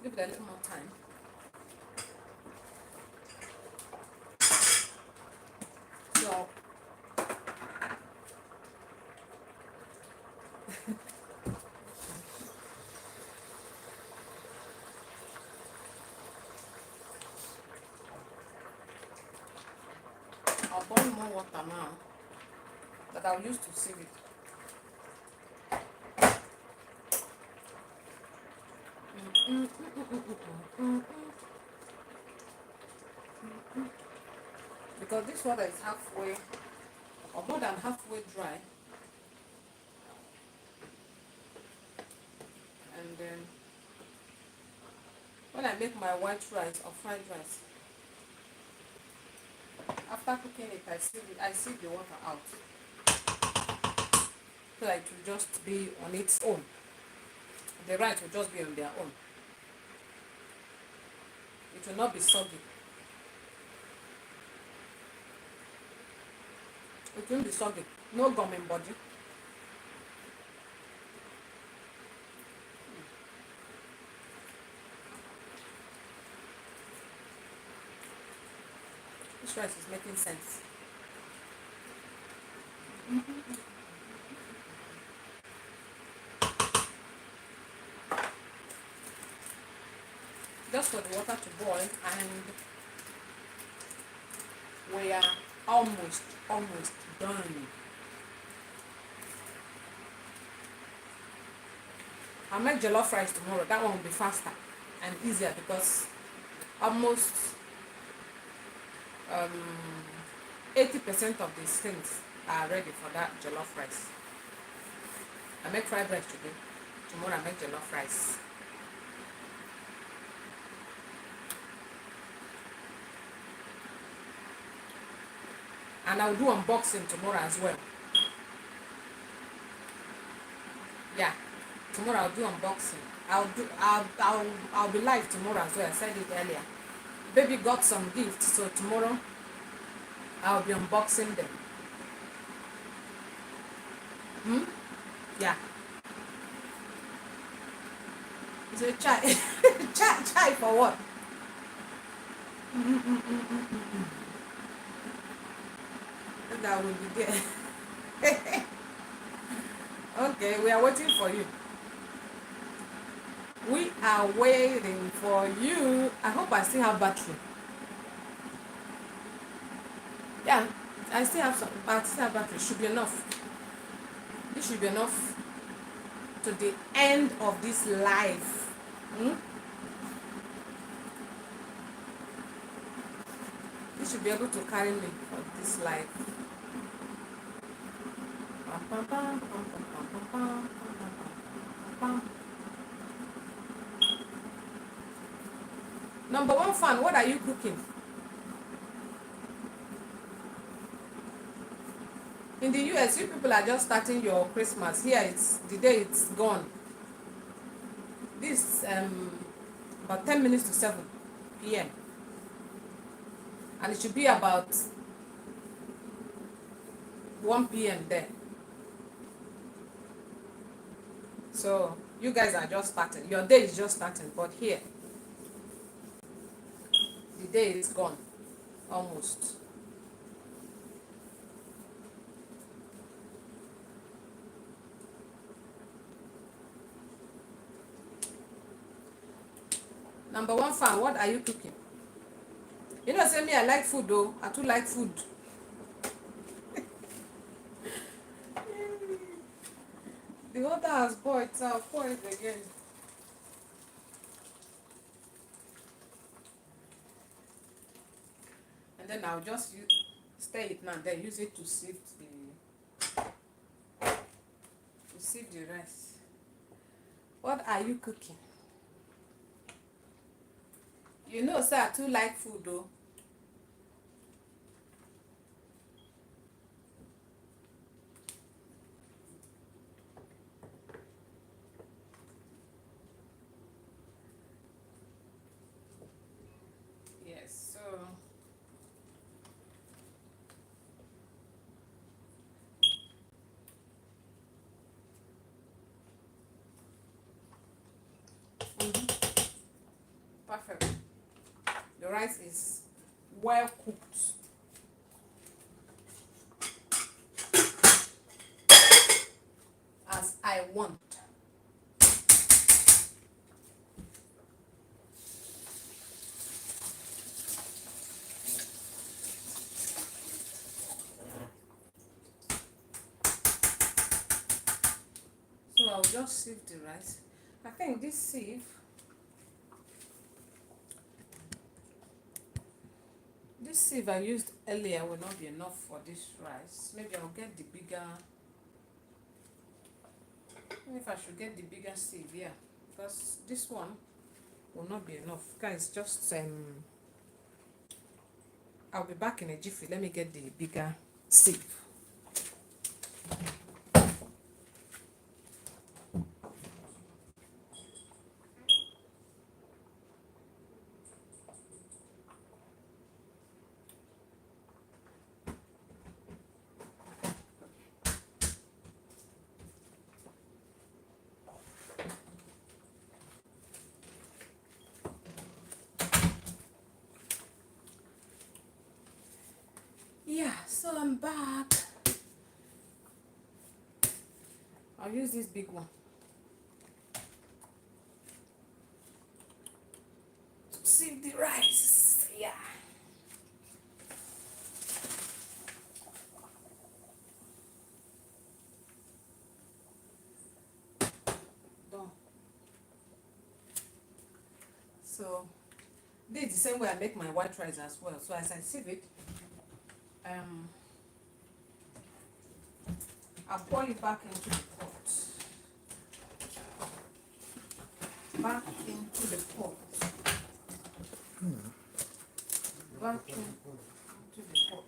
give it a little more time. So I'll boil more water now that I'll use to sieve it. Because this water is halfway or more than halfway dry. And then when I make my white rice or fried rice, after cooking it, I sieve the water out. So that it will just be on its own. The rice will just be on their own. It will not be soggy. It won't be soggy. No gum in body. This rice is making sense. Just for the water to boil, and we are almost done. I'll make jollof rice tomorrow. That one will be faster and easier because almost 80% of these things are ready for that jollof rice. I make fried rice today. Tomorrow I make jollof rice. And I'll do unboxing tomorrow as well. Yeah, tomorrow I'll do unboxing. I'll be live tomorrow as well. I said it earlier. Baby got some gifts, so tomorrow I'll be unboxing them. Yeah. It's a chai. Chai for what? that will be there. Okay, we are waiting for you. We are waiting for you. I hope I still have battery. Yeah, I still have some. I still have battery. Should be enough. This should be enough to the end of this live. Hmm? This should be able to carry me for this live. Number one fan, what are you cooking? In the US, you people are just starting your Christmas. Here, it's the day it's gone. This about 10 minutes to 7 p.m. And it should be about 1 p.m. there. So you guys are just starting. Your day is just starting, but here the day is gone almost. Number one fan, what are you cooking? You know, say me, I like food though. I too like food. The water has boiled, so I'll pour it again. And then I'll just stir it now, then use it to sieve the rice. What are you cooking? You know, sir, I too like food though. Yes, so perfect. The rice is well cooked. As I want. So I'll just sieve the rice. I think this sieve I used earlier will not be enough for this rice. Maybe I'll get the bigger. If I should get the bigger sieve, yeah, because this one will not be enough. Guys, just I'll be back in a jiffy. Let me get the bigger sieve. Yeah, so I'm back. I'll use this big one to sieve the rice. Yeah. Done. So this is the same way I make my white rice as well. So as I sieve it, I'll pour it back into the pot. Back into the pot. Back into the pot.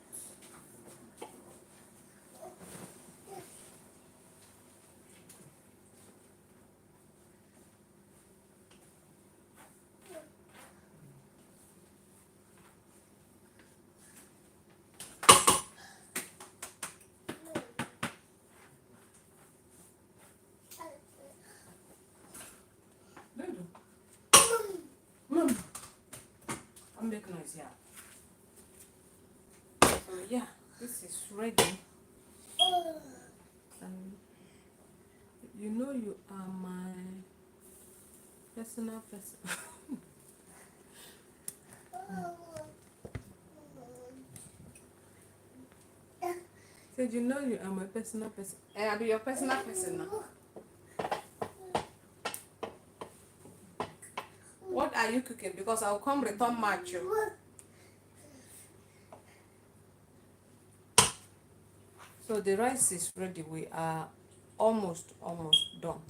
Don't make noise, yeah. So yeah, this is ready. And you know you are my personal person. Said you know you are my personal person. I'll be your personal person now. What are you cooking? Because I'll come return match you. So the rice is ready. We are almost done.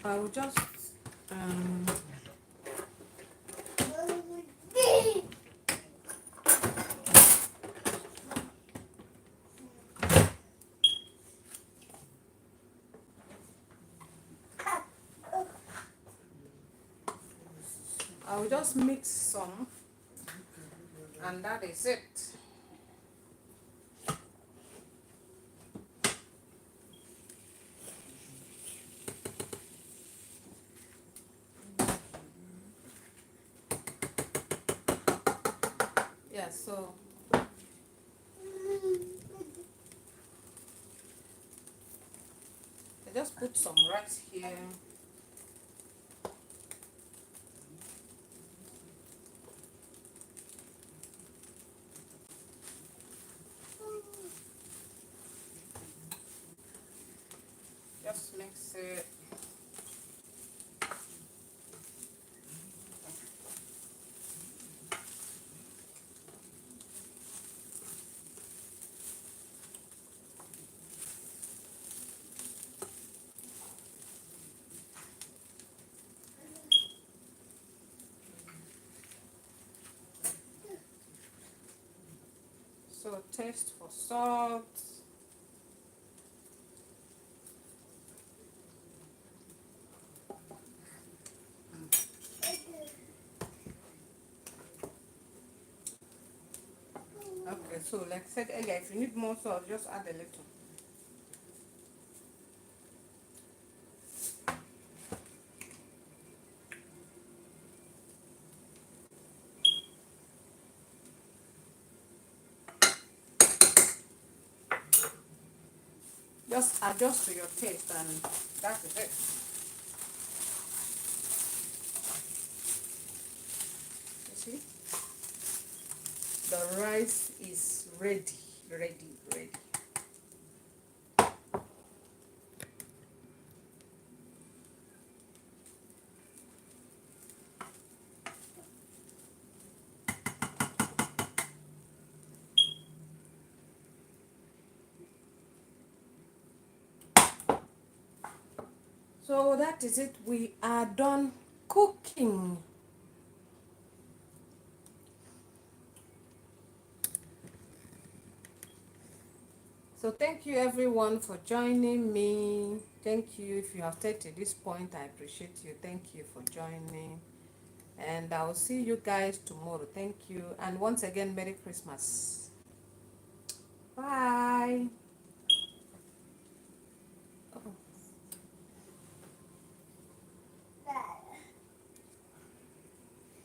I will just um I will just mix some, and that is it. Yeah, so I just put some rice here. Just mix it. So taste for salt. Okay, so like I said earlier, if you need more salt, just add a little. Just adjust to your taste, and that is it. You see, the rice is ready. So that is it. We are done cooking. So thank you everyone for joining me. Thank you if you have stayed to this point. I appreciate you. Thank you for joining. And I will see you guys tomorrow. Thank you. And once again, Merry Christmas. Bye. Oh,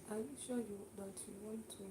are you sure that you want to?